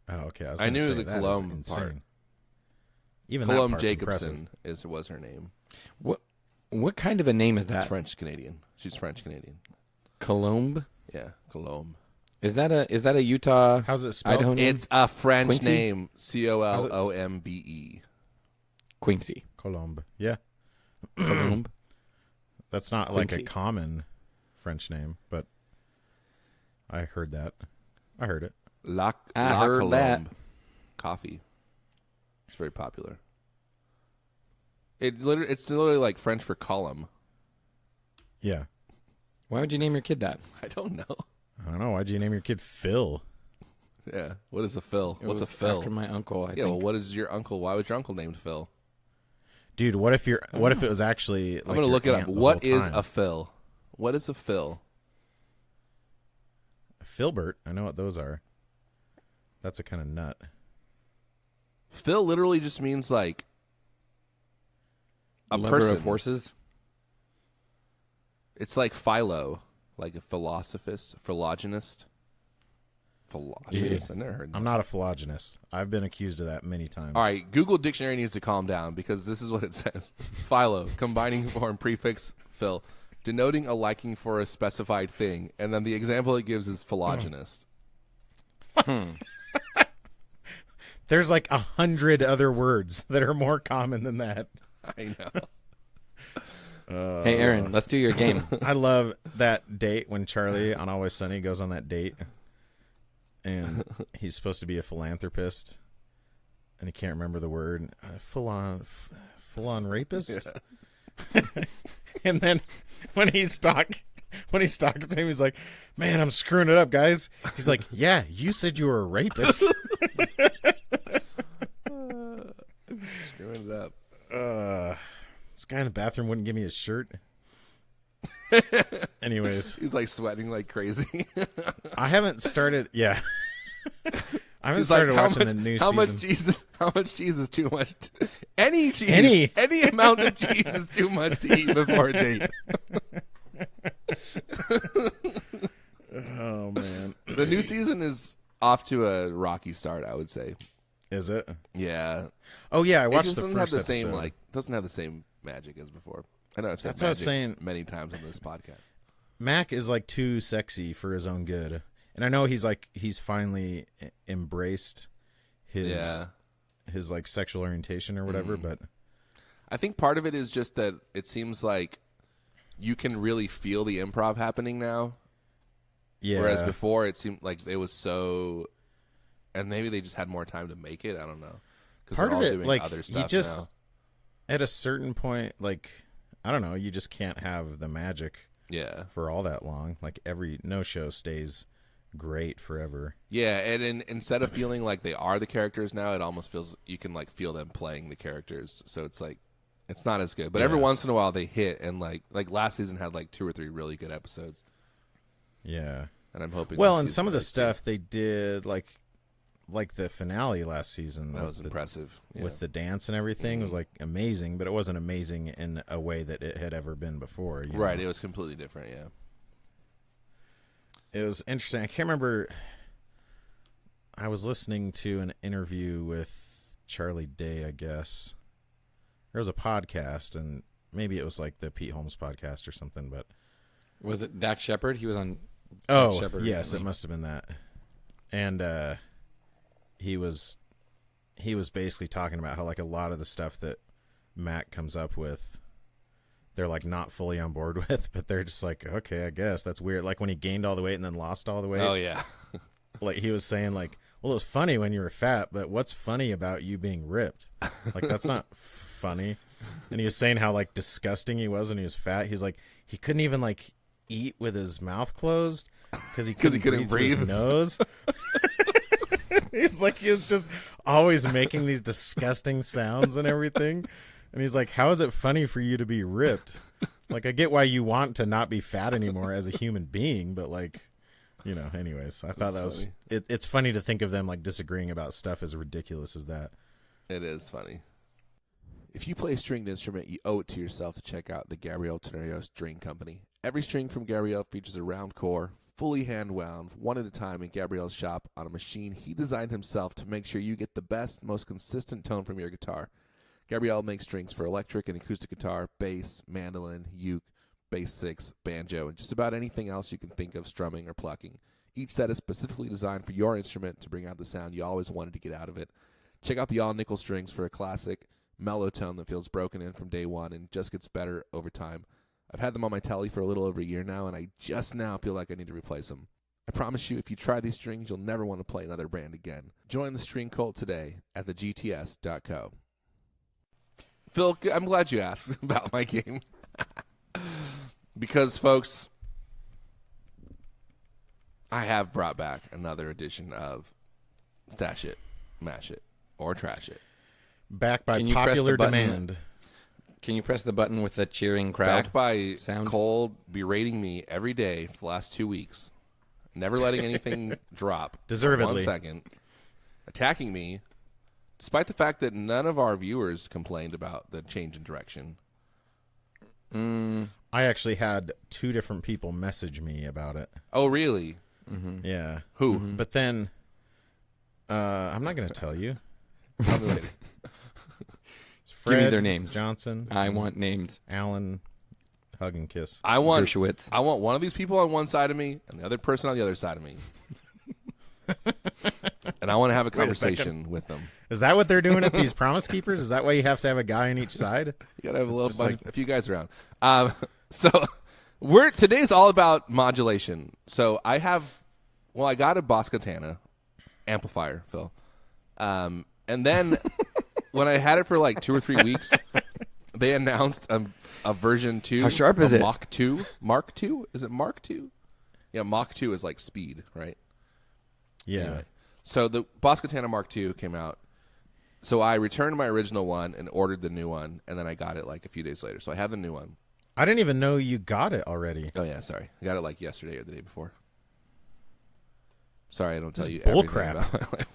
Oh, okay. I knew the that is Cologne insane. part. Even that Cologne part's Jacobson impressive. was her name. What kind of a name is It's that? French Canadian. She's French Canadian. Colombe? Yeah, Cologne. Is that a Utah, How's it spelled? Idaho name? It's a French Quincy? name. Colombe. Quincy. Colombe. Yeah. Colombe. That's not like Quincy. a common French name, but I heard that. I heard it. La heard Colombe. that. Coffee. It's very popular. It's literally like French for column. Yeah. Why would you name your kid that? I don't know. I don't know. Why'd you name your kid Phil? Yeah. What is a Phil? It What's a was Phil? After my uncle, I Yeah, think. well, what is your uncle? Why was your uncle named Phil? Dude, what if it was actually like I'm going to your look it up. aunt the What whole is time? a Phil? What is a Phil? Filbert. I know what those are. That's a kind of nut. Phil literally just means like a Lover person. of horses. It's like philo, like a philosophist, philologist. Philologist. I never heard that. I'm not a philologist. I've been accused of that many times. All right, Google Dictionary needs to calm down because this is what it says. Philo, combining form prefix phil, denoting a liking for a specified thing. And then the example it gives is philologist. There's like 100 other words that are more common than that. I know. Hey, Aaron, let's do your game. I love that date when Charlie on Always Sunny goes on that date, and he's supposed to be a philanthropist, and he can't remember the word. Full on rapist. Yeah. And then when he's talking to him, he's like, "Man, I'm screwing it up, guys." He's like, "Yeah, you said you were a rapist." Screwing it up. This guy in the bathroom wouldn't give me his shirt. Anyways, He's like sweating like crazy. I haven't started. Yeah, I haven't He's started like, watching the new how season. much cheese is too much? Any cheese, any amount of cheese is too much to eat before a date. Oh man, The new season is off to a rocky start, I would say. is it? Yeah. Oh yeah, I It watched just the doesn't first have the same episode. doesn't have the same magic as before. I know I've said That's what I was magic saying. many times on this podcast. Mac is like too sexy for his own good, and I know he's finally embraced his like sexual orientation or whatever. But I think part of it is just that it seems like you can really feel the improv happening now. yeah, Whereas before it seemed like it was so, and maybe they just had more time to make it. I don't know. Because they're part all of it, doing like other you stuff just now. at a certain point, like I don't know, you just can't have the magic Yeah. for all that long. Like no show stays great forever. Yeah, and instead of feeling like they are the characters now, it almost feels you can like feel them playing the characters. So it's like it's not as good. But every once in a while they hit, and like last season had like 2 or 3 really good episodes. Yeah. And I'm hoping. Well, this and season some of the does, too. stuff they did, like the finale last season, that with was the- impressive. Yeah. with the dance and everything, was like amazing, but it wasn't amazing in a way that it had ever been before. You Right, know? it was completely different. Yeah. It was interesting. I can't remember. I was listening to an interview with Charlie Day, I guess. There was a podcast, and maybe it was like the Pete Holmes podcast or something, but Was it Dak Shepard? He was on. oh, Dak Shepard yes, recently. it must have been that. And he was basically talking about how like a lot of the stuff that Mac comes up with, they're like not fully on board with, but they're just like, okay, I guess that's weird. Like when he gained all the weight and then lost all the weight. Oh yeah. Like he was saying like, well, it was funny when you were fat, but what's funny about you being ripped? Like that's not funny. And he was saying how like disgusting he was when he was fat. He's like, he couldn't even like eat with his mouth closed because he couldn't breathe through his nose. He's like, he was just always making these disgusting sounds and everything. And he's like, how is it funny for you to be ripped? Like, I get why you want to not be fat anymore as a human being, but like, you know, anyways, I thought that was, it's funny to think of them like disagreeing about stuff as ridiculous as that. It is funny. If you play a stringed instrument, you owe it to yourself to check out the Gabriel Tenorio String Company. Every string from Gabriel features a round core, fully hand-wound, one at a time in Gabriel's shop on a machine he designed himself to make sure you get the best, most consistent tone from your guitar. Gabriel makes strings for electric and acoustic guitar, bass, mandolin, uke, bass six, banjo, and just about anything else you can think of strumming or plucking. Each set is specifically designed for your instrument to bring out the sound you always wanted to get out of it. Check out the all-nickel strings for a classic, mellow tone that feels broken in from day one and just gets better over time. I've had them on my telly for a little over a year now, and I just now feel like I need to replace them. I promise you, if you try these strings, you'll never want to play another brand again. Join the string cult today at thegts.co. Phil, I'm glad you asked about my game. Because, folks, I have brought back another edition of Stash It, Mash It, or Trash It. Back by Can you press the popular button? demand. Can you press the button with the cheering crowd? Backed by sound? Cole berating me every day for the last 2 weeks. never letting anything drop. Deservedly. For 1 second, attacking me, despite the fact that none of our viewers complained about the change in direction. I actually had 2 different people message me about it. Oh, really? Mm-hmm. Yeah. Who? But then, I'm not going to tell you. Tell me later. Fred, Give me their names. Johnson. I want names. Alan. Hug and kiss. I want Dershowitz. I want one of these people on one side of me and the other person on the other side of me. And I want to have a conversation with them. Is that what they're doing at these Promise Keepers? Is that why you have to have a guy on each side? You gotta have It's a few guys around. So today's all about modulation. So I got a Boss Katana amplifier, Phil. And then when I had it for like 2 or 3 weeks, they announced a version 2. How sharp is it? Mach 2? Mark 2? Is it Mark 2? Yeah, Mach 2 is like speed, right? Yeah. Anyway, so the Boss Katana Mark II came out. So I returned my original one and ordered the new one, and then I got it like a few days later. So I have the new one. I didn't even know you got it already. Oh, yeah, sorry. I got it like yesterday or the day before. Sorry, I don't tell you bull everything crap. about my life.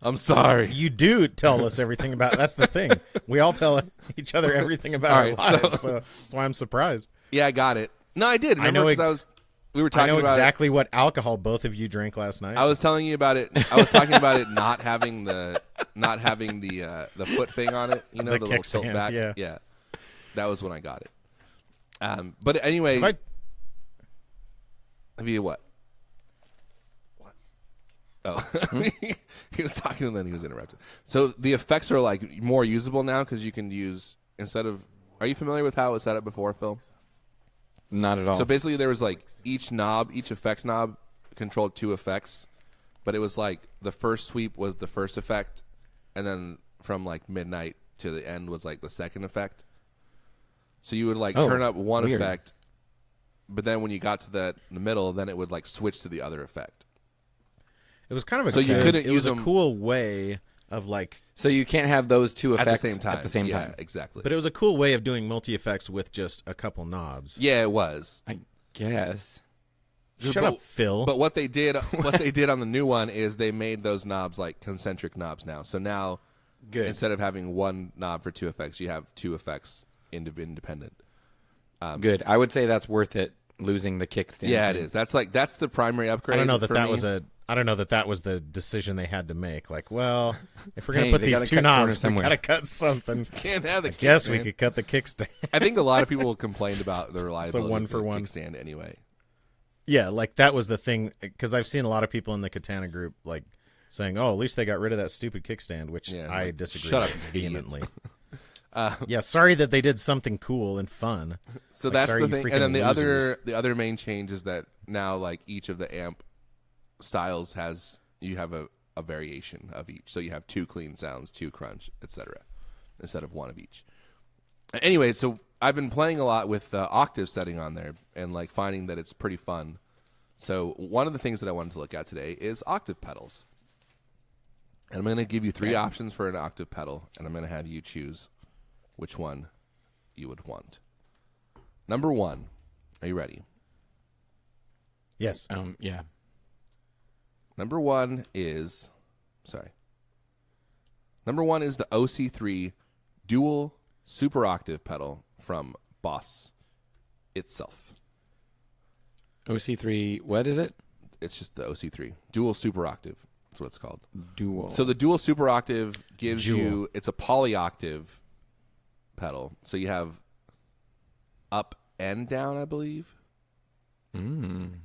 I'm sorry. You do tell us everything about. That's the thing. We all tell each other everything about All our right, lives, so that's why I'm surprised. Yeah, I got it. No, I did. I Remember, know because we were I talking know about exactly what alcohol both of you drank last night. it. I was telling you about it. I was talking about it not having the foot thing on it. You know, The the little tilt kickstand, back. yeah. That was when I got it. But anyway, Have have you what? Oh, he was talking and then he was interrupted. So the effects are like more usable now because you can use instead of. Are you familiar with how it was set up before, Phil? Not at all. So basically, there was like each effect knob controlled 2 effects, but it was like the first sweep was the first effect, and then from like midnight to the end was like the second effect. So you would like turn up one weird. effect, but then when you got to the middle, then it would like switch to the other effect. It was kind of a So you couldn't it was use a them- cool way of like, so you can't have those 2 At effects the same time. At the same Yeah, time. exactly. but it was a cool way of doing multi effects with just a couple knobs. Yeah, it was. I guess. Shut But- up, Phil. But what they did on the new one is they made those knobs like concentric knobs now. So now, Good. instead of having one knob for 2 effects, you have 2 effects independent. Good. I would say that's worth it. Losing the kickstand. Yeah, it thing. is. That's the primary upgrade. I don't know that for that me. was I don't know that was the decision they had to make. Like, well, if we're gonna Hey, put they these gotta 2 cut corners knobs, we somewhere. gotta cut something. Can't have the Guess we kickstand. could cut the kickstand. I think a lot of people complained about the reliability one of for the one. kickstand anyway. Yeah, like that was the thing, because I've seen a lot of people in the Katana group like saying, "Oh, at least they got rid of that stupid kickstand," which Yeah, I like, disagree shut with up, vehemently. idiots. Yeah, sorry that they did something cool and fun. So Like, that's sorry, the you thing. freaking And then losers. the other main change is that now like each of the amp styles you have a variation of each. So you have 2 clean sounds, 2 crunch, etc. instead of 1 of each. Anyway, so I've been playing a lot with octave setting on there and like finding that it's pretty fun. So one of the things that I wanted to look at today is octave pedals. And I'm going to give you 3 options for an octave pedal, and I'm going to have you choose which one you would want. Number 1. Are you ready? Yes. Yeah. Number 1 is the OC3 dual super octave pedal from Boss itself. OC3, what is it? It's just the OC3 dual super octave. That's what it's called. Dual. So the dual super octave gives Dual. you, it's a polyoctave pedal. So you have up and down, I believe. And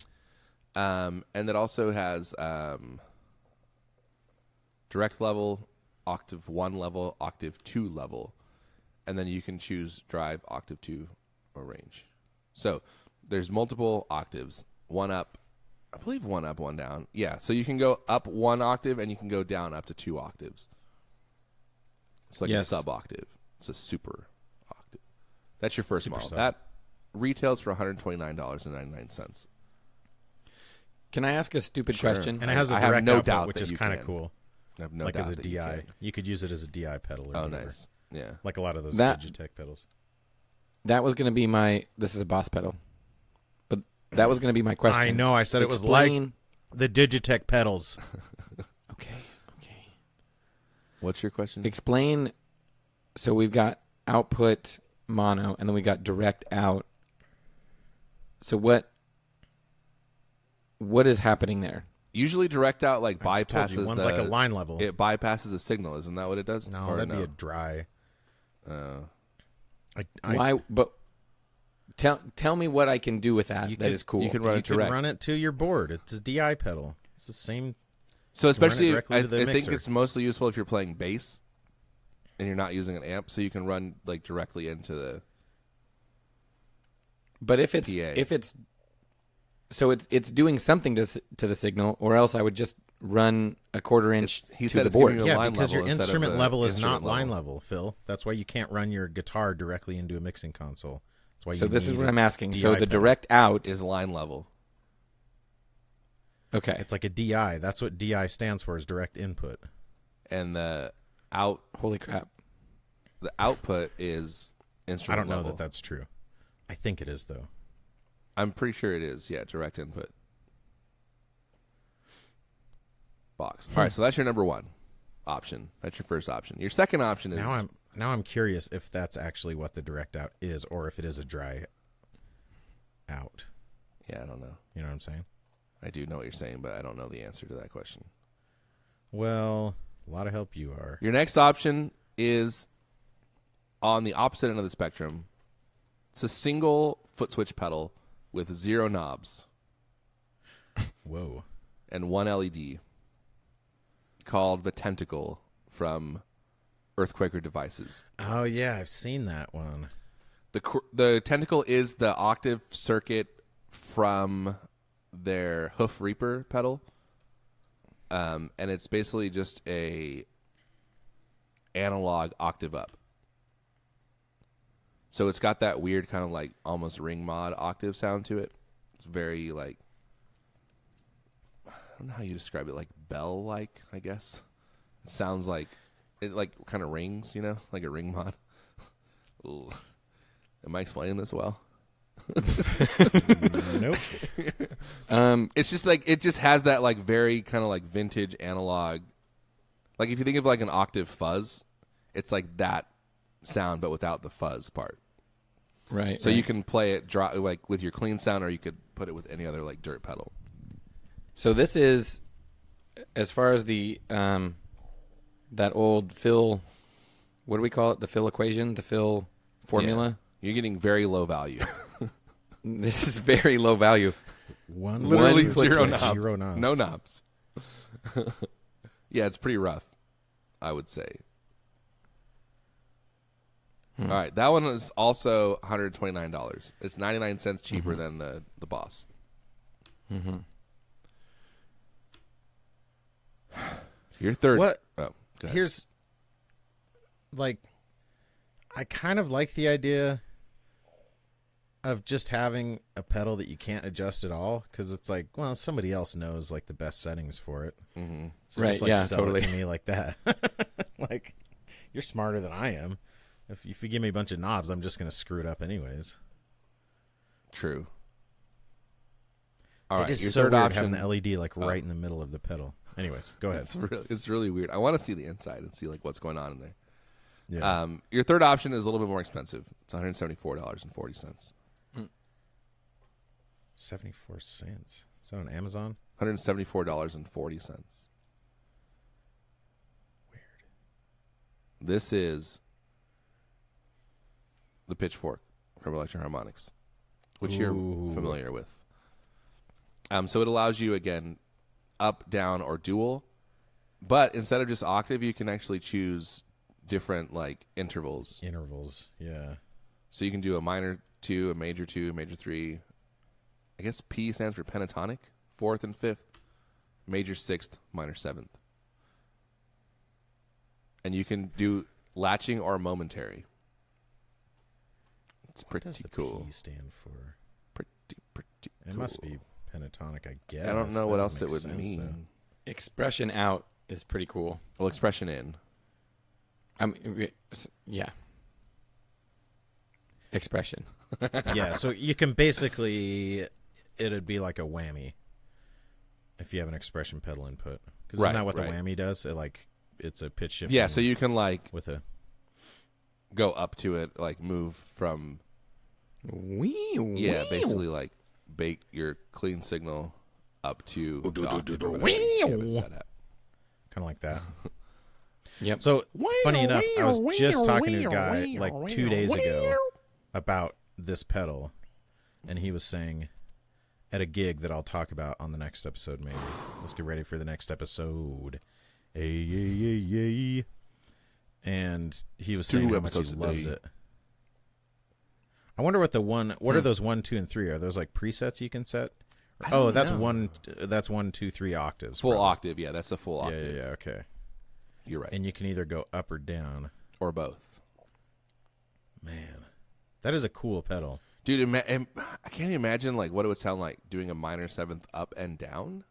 it also has direct level, octave 1 level, octave 2 level. And then you can choose drive, octave 2, or range. So there's multiple octaves. 1 up, I believe 1 up, 1 down. Yeah, so you can go up 1 octave and you can go down up to 2 octaves. It's like a Yes. sub octave. It's a super octave. That's your first Super model. sub. That retails for $129.99. Can I ask a stupid Sure. question? And it has a I have direct no output, doubt which that is you kind of can. cool. I have no Like doubt as a that you DI. can. You could use it as a DI pedal or Oh, whatever. nice. Yeah. Like a lot of those That- Digitech pedals. That was going to be this is a Boss pedal. But That was going to be my question. I know. I said it was like the Digitech pedals. Okay. What's your question? Explain. So we've got output mono, and then we got direct out. So what is happening there? Usually direct out like bypasses one's like a line level. It bypasses the signal. Isn't that what it does? No, Or that'd be a dry. Why? But tell me what I can do with that. That is cool. You can run it direct. You can run it to your board. It's a DI pedal. It's the same. So especially, directly I to the think mixer. it's mostly useful if you're playing bass and you're not using an amp, so you can run like directly into the. But if PA. it's so it's doing something to the signal, or else I would just run a quarter inch He to said the it's board. giving you a Yeah, line because your level instead of instrument the level is instrument not line level, Phil. That's why you can't run your guitar directly into a mixing console. That's why. So you this is need what a I'm asking. DI So the pedal. direct out is line level. Okay. It's like a DI. That's what DI stands for, is direct input. And the Holy crap. the output is I instrument don't know level. that that's true. I think it is, though. I'm pretty sure it is. Yeah, direct input. Box. All right, so that's your number one option. That's your first option. Your second option is Now I'm curious if that's actually what the direct out is, or if it is a dry out. Yeah, I don't know. You know what I'm saying? I do know what you're saying, but I don't know the answer to that question. Well, a lot of help you are. Your next option is on the opposite end of the spectrum. It's a single foot switch pedal with 0 knobs Whoa. and 1 LED called the Tentacle from Earthquaker Devices. Oh, yeah, I've seen that one. The Tentacle is the octave circuit from their Hoof Reaper pedal. And it's basically just a analog octave up. So it's got that weird kind of like almost ring mod octave sound to it. It's very like, I don't know how you describe it, like bell-like, I guess. It sounds like, it like kind of rings, you know, like a ring mod. Ooh. Am I explaining this well? Nope. It's just like, it just has that like very kind of like vintage analog. Like if you think of like an octave fuzz, it's like that sound but without the fuzz part. Right. So you can play it like with your clean sound, or you could put it with any other like dirt pedal. So this is, as far as the that old Phil, what do we call it? The Phil equation, the Phil formula. Yeah. You're getting very low value. This is very low value. Literally One foot zero switch. knobs. Zero knobs. No knobs. Yeah, it's pretty rough, I would say. All right, that one is also $129. It's 99 cents cheaper than the Boss. Mm-hmm. Your third. What? Oh, go ahead. Here's, like, I kind of like the idea of just having a pedal that you can't adjust at all, because it's like, well, somebody else knows like the best settings for it. Mm-hmm. So Right, just like yeah, sell totally. it to me like that. Like, you're smarter than I am. If you give me a bunch of knobs, I'm just going to screw it up anyways. True. All right, It is your so third weird option. having the LED like right in the middle of the pedal. Anyways, go ahead. It's really weird. I want to see the inside and see like what's going on in there. Yeah. Your third option is a little bit more expensive. It's $174.40. 74 cents. Is that on Amazon? $174.40. This is the Pitchfork from Electro Harmonics, which you're familiar with. So it allows you, again, up, down, or dual. But instead of just octave, you can actually choose different like intervals. Intervals, yeah. So you can do a minor 2, a major 2, a major 3. I guess P stands for pentatonic, 4th and 5th. Major 6th, minor 7th. And you can do latching or momentary. It's What does pretty the cool. P stand for? Pretty It cool. must be pentatonic, I guess. I don't know That what doesn't else it make would sense, mean. though. Expression out is pretty cool. Well, expression in. Yeah. Expression. Yeah, so you can basically, it'd be like a whammy if you have an expression pedal input. Because Right, isn't that what right. the whammy does? It's a pitch shift. Yeah, so you can like with a go up to it, like move from basically like bake your clean signal up to the octave or whatever you have it set at. kind of like that. Yep. So funny enough, I was just talking to a guy like 2 days ago about this pedal, and he was saying at a gig that I'll talk about on the next episode. Maybe let's get ready for the next episode. And he was saying how much he loves it. I wonder what what are those 1, 2, and 3? Are those like presets you can set? Oh, that's know. that's 1, 2, 3 octaves. Full probably. octave, yeah, that's a full octave. Yeah, okay. You're right. And you can either go up or down. Or both. Man, that is a cool pedal. Dude, I can't imagine like what it would sound like doing a minor seventh up and down.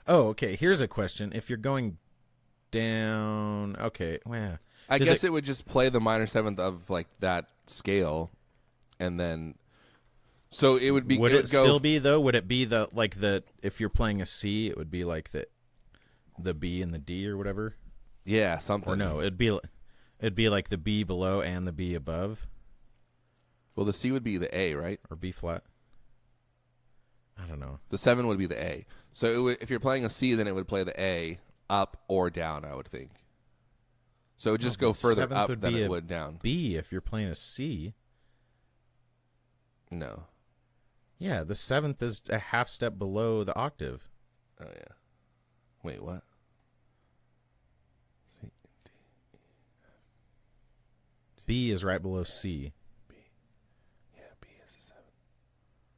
Oh, okay. Here's a question. If you're going down, okay, well, I guess it would just play the minor seventh of like that scale, and then so it would be. Would it go still be though? Would it be if you're playing a C, it would be like the B and the D or whatever? Yeah, something. Or no, it'd be like the B below and the B above. Well, the C would be the A, right? Or B flat. I don't know. The 7 would be the A. So it would, if you're playing a C, then it would play the A up or down, I would think. So it would just go further up than it would down. B if you're playing a C. No. Yeah, the 7th is a half step below the octave. Oh, yeah. Wait, what? C, D, B is right below C. B. Yeah, B is the 7.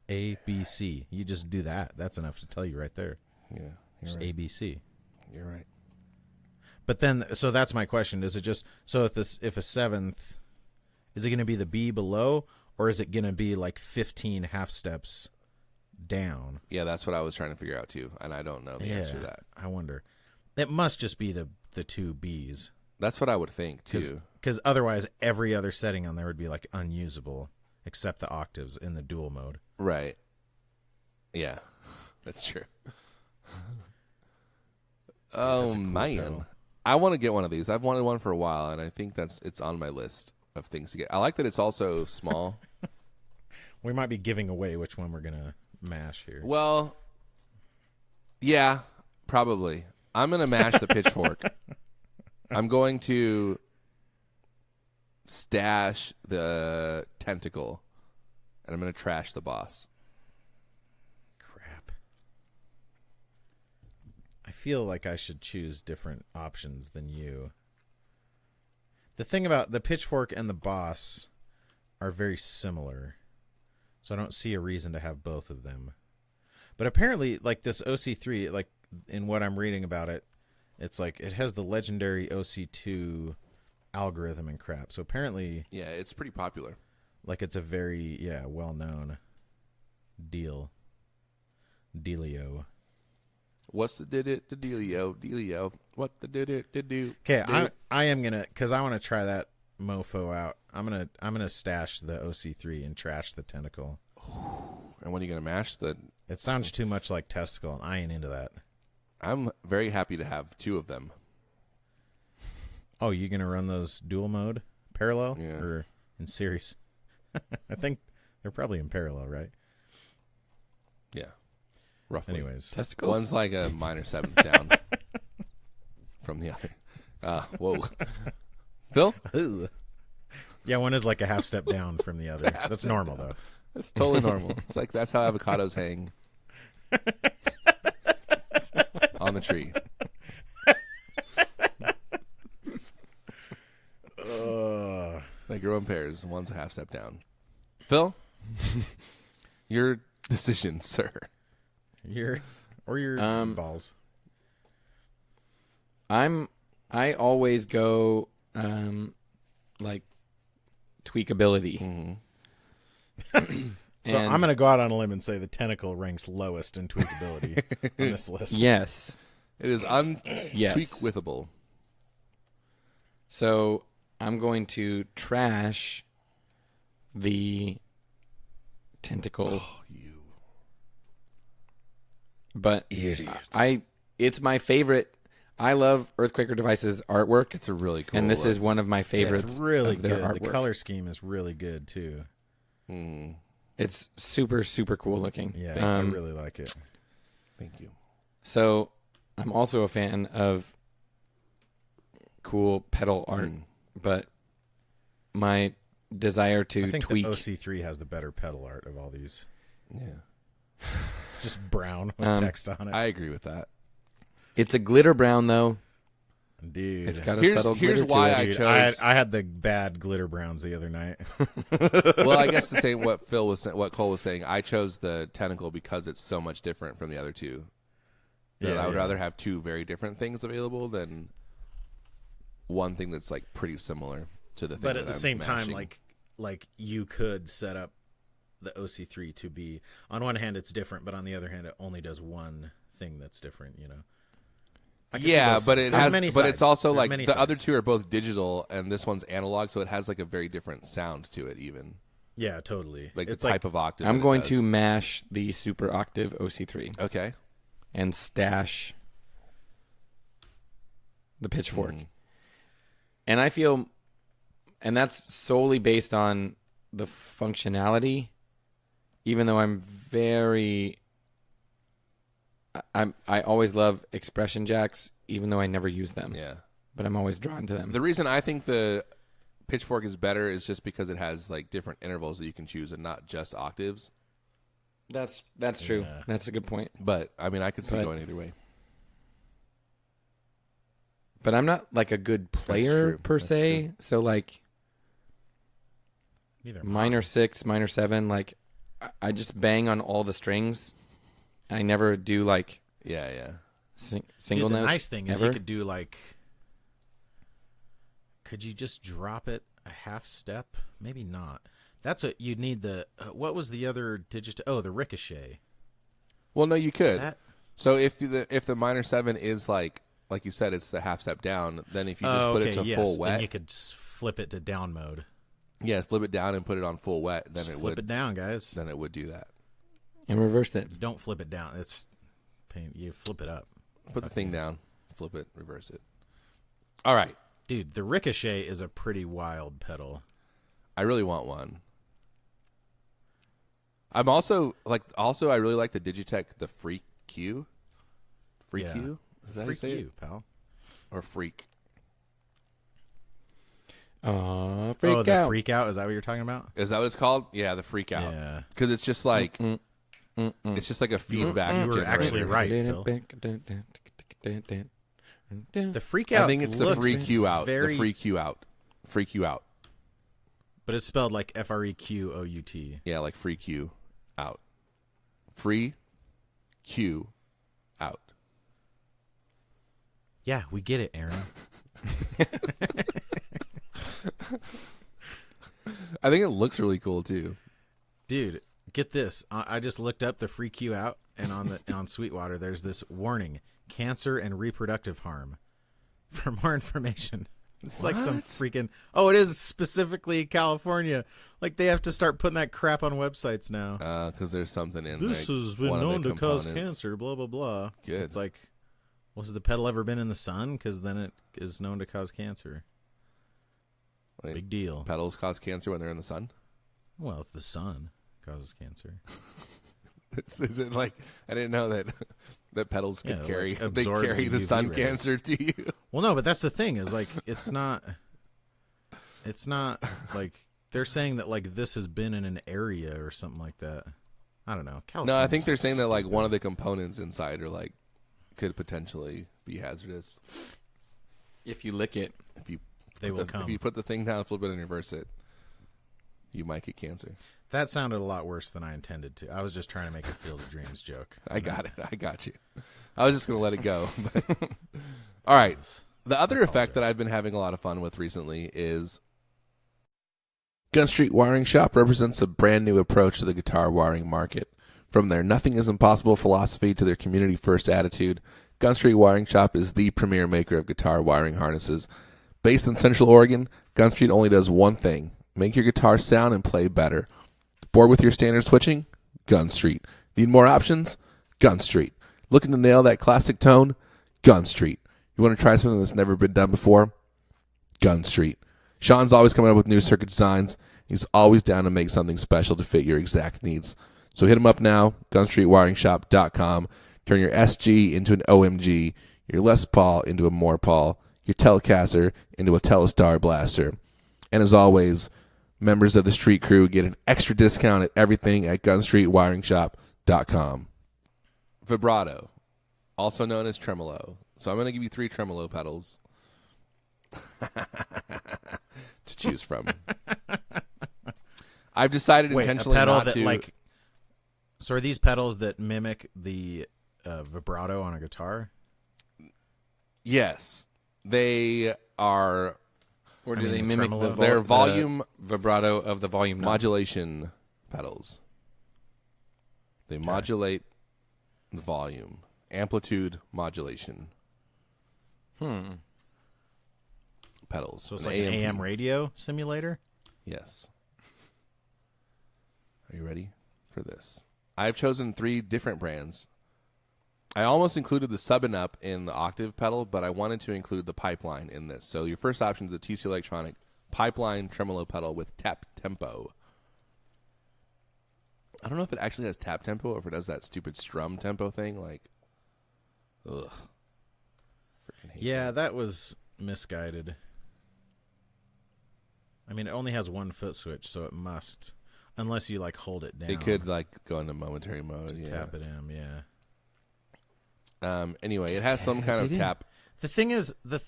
A, B, C. You just do that. That's enough to tell you right there. Yeah, you're Just right. A, B, C. You're right. But then, so that's my question. Is it just, so if a 7th, is it going to be the B below, or is it going to be like 15 half steps down? Yeah, that's what I was trying to figure out too, and I don't know the answer to that. I wonder. It must just be the two Bs. That's what I would think too. Because otherwise, every other setting on there would be like unusable, except the octaves in the dual mode. Right. Yeah, that's true. Oh, that's a cool man. pedal. I want to get one of these. I've wanted one for a while, and I think it's on my list of things to get. I like that it's also small. We might be giving away which one we're going to mash here. Well, yeah, probably. I'm going to mash the pitchfork. I'm going to stash the tentacle, and I'm going to trash the boss. Crap. I feel like I should choose different options than you. The thing about the pitchfork and the boss are very similar, so I don't see a reason to have both of them. But apparently, like this OC3, like in what I'm reading about it, it's like it has the legendary OC2 algorithm and crap. So apparently, Yeah, it's pretty popular. like it's a very well-known dealio. What's the dealio? What the did it to do? Okay, I am gonna, because I want to try that mofo out. I'm gonna stash the OC3 and trash the tentacle. And when are you gonna mash the? It sounds too much like testicle, and I ain't into that. I'm very happy to have 2 of them. Oh, you gonna run those dual mode parallel Yeah. or in series? I think they're probably in parallel, right? Yeah, roughly. Anyways, Testicles? One's like a minor 7th down from the other. Whoa, Phil, yeah, one is like a half step down from the other. That's normal though. that's totally normal. It's like that's how avocados hang on the tree. They grow in pairs. One's a half step down. Phil, your decision, sir. Your balls. I always go like tweakability. So I'm gonna go out on a limb and say the tentacle ranks lowest in tweakability on this list. Yes. It is Yes. untweakwithable. So I'm going to trash the tentacle. Oh, you. But Idiot. it's my favorite. I love Earthquaker Devices artwork. It's a really cool and this look. is one of my favorites. It's really of their good. artwork. The color scheme is really good too. Mm. It's super, super cool looking. Yeah, I really like it. Thank you. So I'm also a fan of cool pedal art, but my desire to I think tweak. the OC3 has the better pedal art of all these. Yeah. Just brown with text on it. I agree with that. It's a glitter brown though. Dude, It's got a Here's subtle glitter why to I it. Dude, chose. I had the bad glitter browns the other night. Well, I guess the same what Cole was saying. I chose the tentacle because it's so much different from the other two. That I would rather have two very different things available than one thing that's like pretty similar to the thing. But at the I'm same time, mashing. like you could set up the OC3 to be, on one hand it's different, but on the other hand it only does one thing that's different. You know. I can see Yeah, both but sides. it There's has. many But it's sides. also There's like many the other sides. two are both digital, and this one's analog, so it has like a very different sound to it. Even Yeah, totally. like It's the type of octave. I'm that it going does. to mash the Super Octave OC3 Okay. and stash the Pitchfork. And I feel, and that's solely based on the functionality, even though I'm very, I always love expression jacks, even though I never use them. Yeah. But I'm always drawn to them. The reason I think the Pitchfork is better is just because it has like different intervals that you can choose and not just octaves. That's true. Yeah. That's a good point. But I mean, I could see But- going either way. But I'm not like a good player true. per That's se. true. So like Neither minor 6, minor 7, like I just bang on all the strings. I never do like Yeah. single Dude, notes. the nice thing is ever. you could do like, could you just drop it a half step? Maybe not. That's what you'd need. The what was the other digit? Oh, the ricochet. Well, no, you Is could. that? So if the minor 7 is like you said, it's the half step down. Then if you just put it to full Then wet, you could flip it to down mode. yeah, flip it down and put it on full wet. Then Just it flip would. it down, guys. Then it would do that. and reverse it. Don't flip it down. It's pain. You flip it up, Put the thing down, flip it, reverse it. All right, dude. The ricochet is a pretty wild pedal. I really want one. I'm also I really like the Digitech, the Freak Q. Freak Yeah. Q? Is that how you Freak say it? you, pal. Or Freak? Freak Oh, the out. freak out. Is that what you're talking about? Is that what it's called? Yeah, the Freak Out. Yeah. Because it's just like it's just like a feedback. You were generator. actually right, Phil. The freak out. I think it's the looks Freak You Out. very- The Freak You Out. Freak You Out. But it's spelled like FREQOUT. Yeah, like Freak You Out. Free Q Out. Yeah, we get it, Aaron. I think it looks really cool too. Dude, get this. I just looked up the freak you out, and on Sweetwater, there's this warning: cancer and reproductive harm. For more information, it's like some freaking. Oh, it is specifically California. Like they have to start putting that crap on websites now. Because there's something in This like, has been one of the known to cause components. cancer. Blah blah blah. Good. It's like, was the pedal ever been in the sun? Because then it is known to cause cancer. Like, Big deal. Pedals cause cancer when they're in the sun. Well, if the sun causes cancer. Is it like I didn't know that that pedals could Yeah, carry like, they absorbs carry the the UV sun rays. cancer to you. Well, no, but that's the thing is like it's not like they're saying that like this has been in an area or something like that. I don't know. No, I think California's they're saying that like stupid. one of the components inside are like could potentially be hazardous If you lick it. if you They will come. if you put the thing down, flip it, and reverse it. You might get cancer. That sounded a lot worse than I intended to. I was just trying to make a Field of Dreams joke. I got it. I got you. I was just going to let it go. But all right. The other effect that I've been having a lot of fun with recently is Gun Street Wiring Shop represents a brand new approach to the guitar wiring market. From their nothing is impossible philosophy to their community first attitude, Gun Street Wiring Shop is the premier maker of guitar wiring harnesses. Based in Central Oregon, Gun Street only does one thing: make your guitar sound and play better. Bored with your standard switching? Gun Street. Need more options? Gun Street. Looking to nail that classic tone? Gun Street. You want to try something that's never been done before? Gun Street. Sean's always coming up with new circuit designs. He's always down to make something special to fit your exact needs. So hit him up now, gunstreetwiringshop.com. Turn your SG into an OMG, your Les Paul into a More Paul, your Telecaster into a Telestar Blaster. And as always, members of the Street Crew get an extra discount at everything at gunstreetwiringshop.com. Vibrato, also known as tremolo. So I'm going to give you 3 tremolo pedals to choose from. I've decided intentionally a pedal not that, to. Like, so are these pedals that mimic the vibrato on a guitar? Yes, they are. Or do they mimic their volume vibrato of the volume modulation pedals? They modulate the volume, amplitude modulation. Pedals. So it's like an AM radio simulator? Yes. Are you ready for this? I've chosen 3 different brands. I almost included the sub and up in the octave pedal, but I wanted to include the pipeline in this. So your first option is a TC Electronic pipeline tremolo pedal with tap tempo. I don't know if it actually has tap tempo or if it does that stupid strum tempo thing. Like, ugh. Freaking hate that was misguided. I mean, it only has 1 foot switch, so it must, unless you like hold it down. It could like go into momentary mode. Yeah. Tap it in, yeah. Anyway, it has some kind of tap. The thing is, the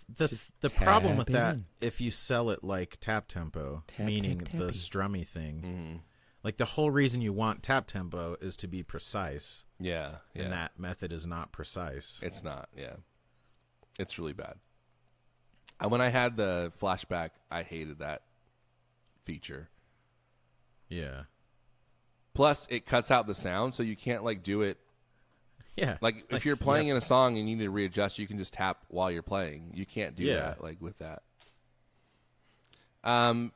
problem with that, if you sell it like tap tempo, meaning the strummy thing, like the whole reason you want tap tempo is to be precise. Yeah. And that method is not precise. It's not, yeah. It's really bad. When I had the flashback, I hated that feature. Yeah. Plus, it cuts out the sound, so you can't like do it. Yeah. Like if you're playing in a song and you need to readjust, you can just tap while you're playing. You can't do that like with that.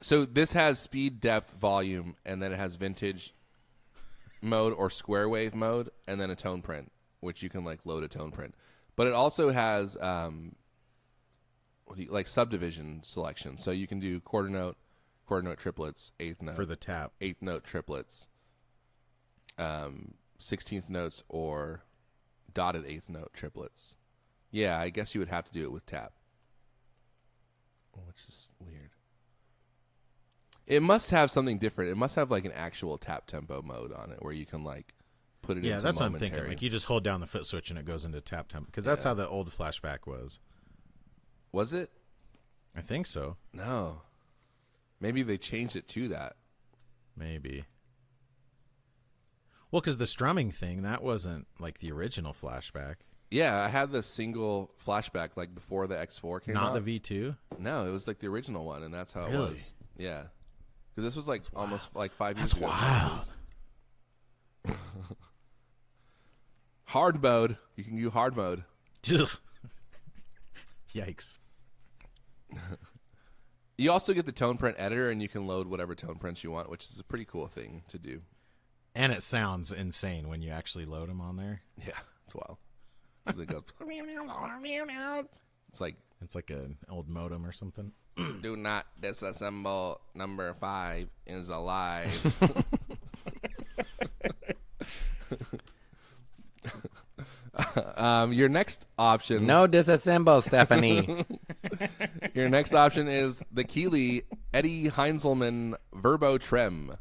So this has speed, depth, volume, and then it has vintage mode or square wave mode, and then a tone print, which you can like load a tone print. But it also has like subdivision selection, so you can do quarter note triplets, eighth note for the tap, eighth note triplets, 16th notes, or dotted eighth note triplets. Yeah, I guess you would have to do it with tap, which is weird. It must have something different. It must have like an actual tap tempo mode on it where you can like put it into that's momentary. what I'm thinking. Like you just hold down the foot switch and it goes into tap tempo, because that's how the old flashback was. Was it? I think so. No. Maybe they changed it to that. Maybe. Well, because the strumming thing, that wasn't like the original flashback. Yeah, I had the single flashback like before the X4 came out. Not the V2? No, it was like the original one, and that's how it Really? was. Yeah. Because this was like almost like 5 years ago. Wild. Hard mode. You can do hard mode. Yikes. You also get the tone print editor, and you can load whatever tone prints you want, which is a pretty cool thing to do. And it sounds insane when you actually load them on there. Yeah, it's wild. It goes, it's like an old modem or something. Do not disassemble number 5 is alive. Your next option. No disassemble, Stephanie. Your next option is the Keeley Eddie Heinzelman Verbo Trem.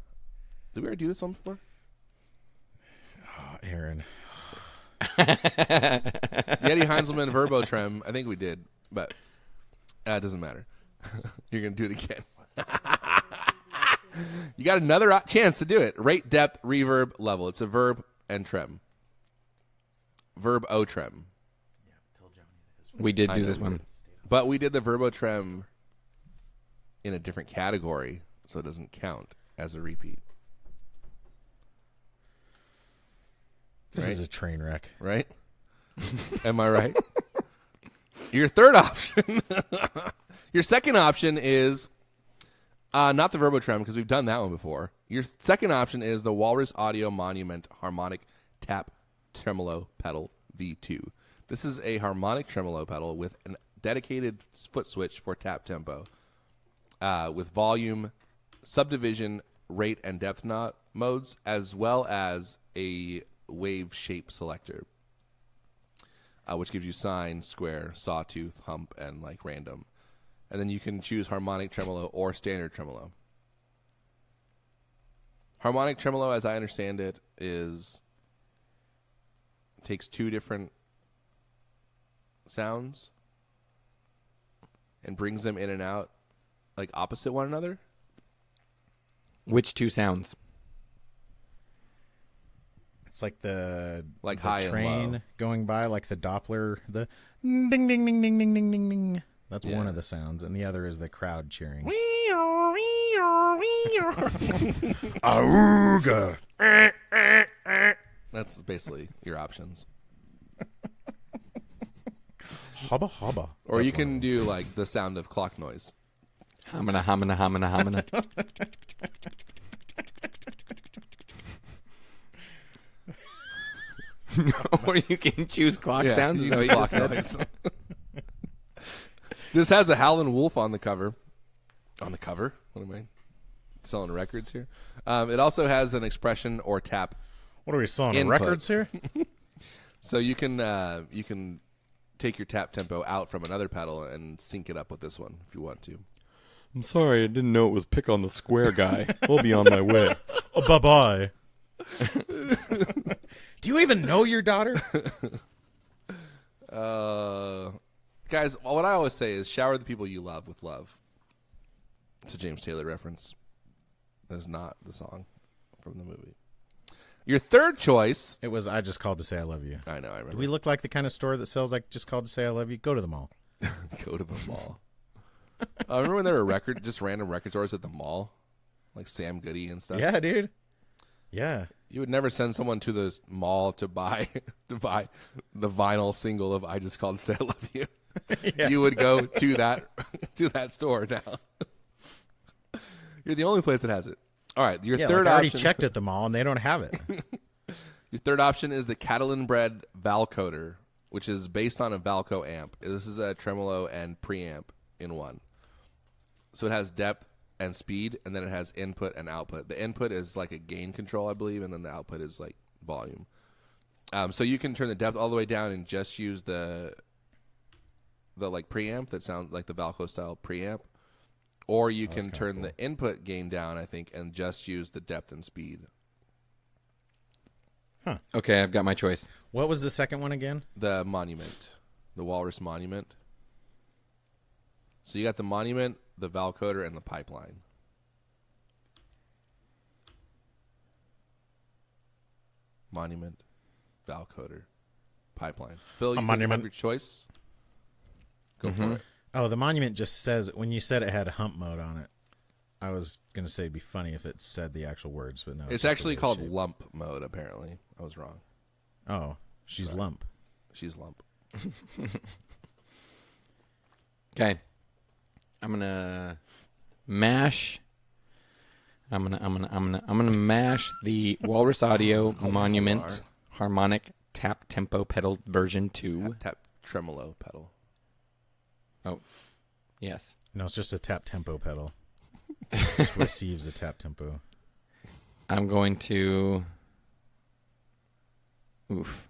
Did we ever do this one before? Oh, Aaron. The Eddie Heinzelman Verbo Trem. I think we did, but it doesn't matter. You're going to do it again. You got another chance to do it. Rate, depth, reverb, level. It's a verb and trem. Verb O trem. We did do this one. But we did the Verbo Trem in a different category, so it doesn't count as a repeat. This is a train wreck. Right? Am I right? Your third option. Your second option is not the Verbo Trem, because we've done that one before. Your second option is the Walrus Audio Monument Harmonic Tap Tremolo Pedal V2. This is a harmonic tremolo pedal with a dedicated foot switch for tap tempo, with volume, subdivision, rate, and depth modes, as well as a wave shape selector, which gives you sine, square, sawtooth, hump, and like random. And then you can choose harmonic tremolo or standard tremolo. Harmonic tremolo, as I understand it, takes two different sounds and brings them in and out like opposite one another. Which two sounds? It's like the high train and low going by, like the Doppler, the ding ding ding ding ding ding ding ding. That's Yeah. one of the sounds, and the other is the crowd cheering. Auga. That's basically your options. Hubba hubba. Or That's you one can of do like the sound of clock noise. Hamina, hamina, hamina, hamina. Or you can choose clock sounds. Is you that what can you clock just said? noise. This has a Howlin' Wolf on the cover. On the cover? What am I selling records here? It also has an expression or tap. What are we selling? Input. Records here? So you can take your tap tempo out from another pedal and sync it up with this one if you want to. I'm sorry, I didn't know it was pick on the square guy. I'll be on my way. Oh, bye-bye. Do you even know your daughter? Guys, what I always say is shower the people you love with love. It's a James Taylor reference. That is not the song from the movie. Your third choice. It was I Just Called to Say I Love You. I know, I remember. Do we look like the kind of store that sells like Just Called to Say I Love You? Go to the mall. Go to the mall. Remember when there were just random record stores at the mall? Like Sam Goody and stuff? Yeah, dude. Yeah. You would never send someone to the mall to buy the vinyl single of I Just Called to Say I Love You. Yeah. You would go to that store now. You're the only place that has it. All right, your Yeah, third like I already option. checked at the mall and they don't have it. Your third option is the Catalan bred Valcoder, which is based on a Valco amp. This is a tremolo and preamp in one. So it has depth and speed, and then it has input and output. The input is like a gain control, I believe, and then the output is like volume. So you can turn the depth all the way down and just use the like preamp that sounds like the Valco style preamp, or you can turn the input gain down, I think, and just use the depth and speed. Huh. Okay, I've got my choice. What was the second one again? The Monument, the Walrus Monument. So you got the Monument, the Valcoder, and the Pipeline. Monument, Valcoder, Pipeline. Phil, you can Monument. have your choice. Go for it. Oh, the Monument just says, when you said it had hump mode on it, I was going to say it'd be funny if it said the actual words, but no. It's just the actually word called shape. lump mode, apparently. I was wrong. Oh, she's Sorry. lump. She's lump. Okay. I'm gonna mash. I'm gonna mash the Walrus Audio Monument Harmonic Tap Tempo Pedal version 2. Tap tremolo pedal. Oh, yes. No, it's just a tap tempo pedal. Just receives a tap tempo. I'm going to. Oof.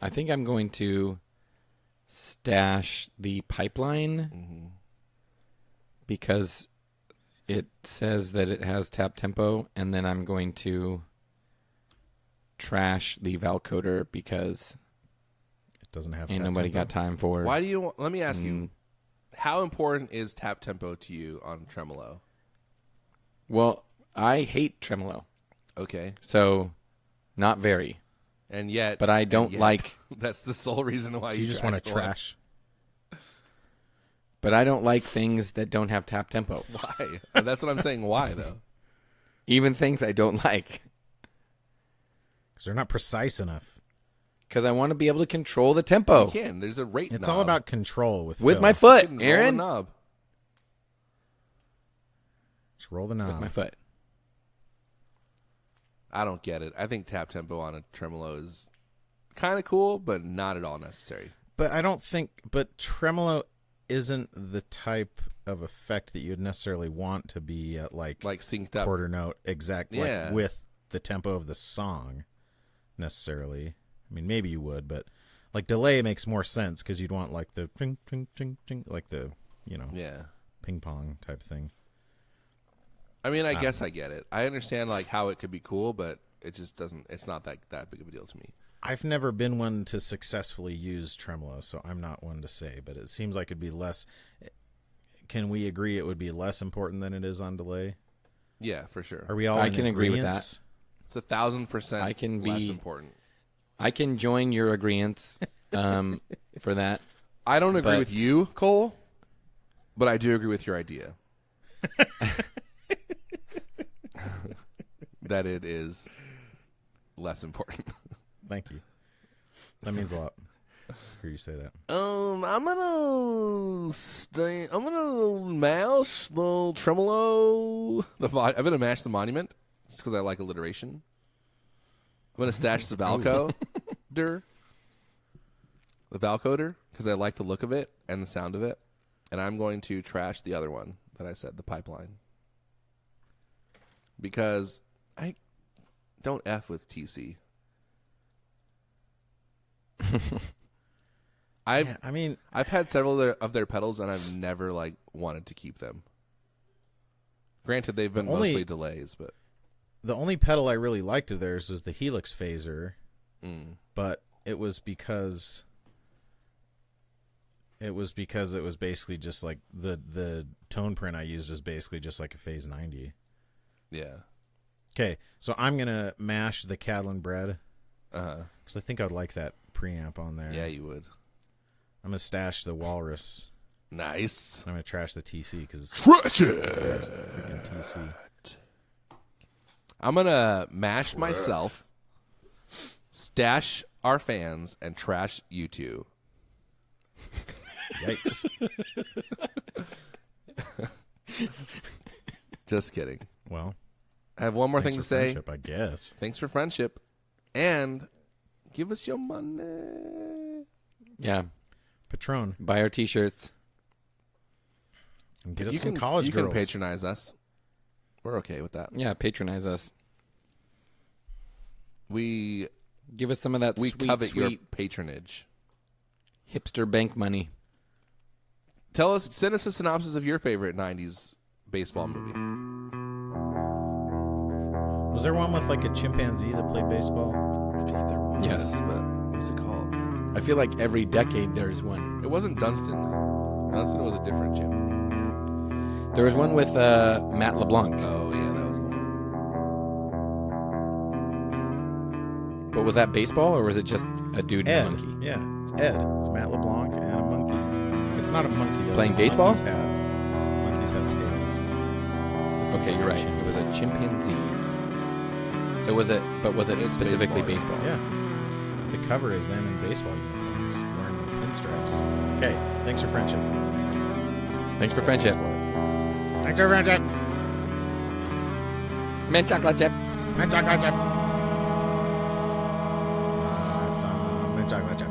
I think I'm going to stash the Pipeline because it says that it has tap tempo, and then I'm going to trash the Valcoder because It doesn't have ain't tap nobody tempo. got time for. Why do you? Let me ask you. How important is tap tempo to you on tremolo? Well, I hate tremolo, Okay, so not very. and yet, But I don't like. That's the sole reason why You just want to trashed the one. trash. But I don't like things that don't have tap tempo. Why? That's what I'm saying. Why though? Even things I don't like. Because they're not precise enough. Because I want to be able to control the tempo You can. There's a rate. It's knob. all about control with with Phil. my You foot, can roll the Aaron. knob. Just roll the With knob. my foot. I don't get it. I think tap tempo on a tremolo is kind of cool, but not at all necessary. But I don't think. But tremolo isn't the type of effect that you'd necessarily want to be at like synced up quarter note exact Yeah. like with the tempo of the song necessarily. I mean, maybe you would, but like delay makes more sense because you'd want like the ching, ching, ching, ching, like the ping pong type thing. I mean, I guess I get it. I understand like how it could be cool, but it just doesn't. It's not that big of a deal to me. I've never been one to successfully use tremolo, so I'm not one to say, but it seems like it'd be less. Can we agree it would be less important than it is on delay? Yeah, for sure. Are we all I in can agree with agreeance? It's 1,000% I can less be- important. I can join your agreeance for that. I don't agree But- with you, Cole, but I do agree with your idea. That it is less important. Thank you. That means a lot. Hear you say that. I'm gonna mash the tremolo. I'm gonna mash the monument just because I like alliteration. I'm gonna stash the Valcoder, because I like the look of it and the sound of it, and I'm going to trash the other one that I said, the pipeline, because I don't F with TC. I've had several of their pedals, and I've never like wanted to keep them. Granted, they've been mostly delays, but the only pedal I really liked of theirs was the Helix Phaser, but it was because it was basically just like the tone print I used was basically just like a Phase 90. yeah. Okay, so I'm gonna mash the Cadlin Bread Uh-huh. because I think I'd like that preamp on there. Yeah, you would. I'm gonna stash the Walrus. Nice. I'm gonna trash the TC because it's Trash it. freaking TC. I'm gonna mash myself, stash our fans, and trash you two. Yikes! Just kidding. Well, I have one more thanks thing to for say. friendship, I guess. Thanks for friendship, and give us your money. Yeah. Patron, Buy our T-shirts. and get us some college you girls. can patronize us. We're okay with that. Yeah, patronize us. We Give us some of that covet your sweet patronage. hipster bank money. Send us a synopsis of your favorite 90s baseball movie. Was there one with like a chimpanzee that played baseball? I feel like there was. Yes. But what was it called? I feel like every decade there's one. It wasn't Dunstan. Dunstan was a different chimp. There was one with Matt LeBlanc. Oh, yeah, that was the one. But was that baseball or was it just a dude Ed. and a monkey? Yeah, it's Ed. It's Matt LeBlanc and a monkey. It's not a monkey though. Playing because baseball? Monkeys have tails. This is Okay, a you're right. chimp. It was a chimpanzee. So was it It's specifically baseball, baseball? Yeah. The cover is them in baseball uniforms wearing the pinstripes. Okay, thanks for friendship. Thanks for friendship. Thanks for friendship. Mint chocolate chip. Mint chocolate chip. Mint chocolate chip.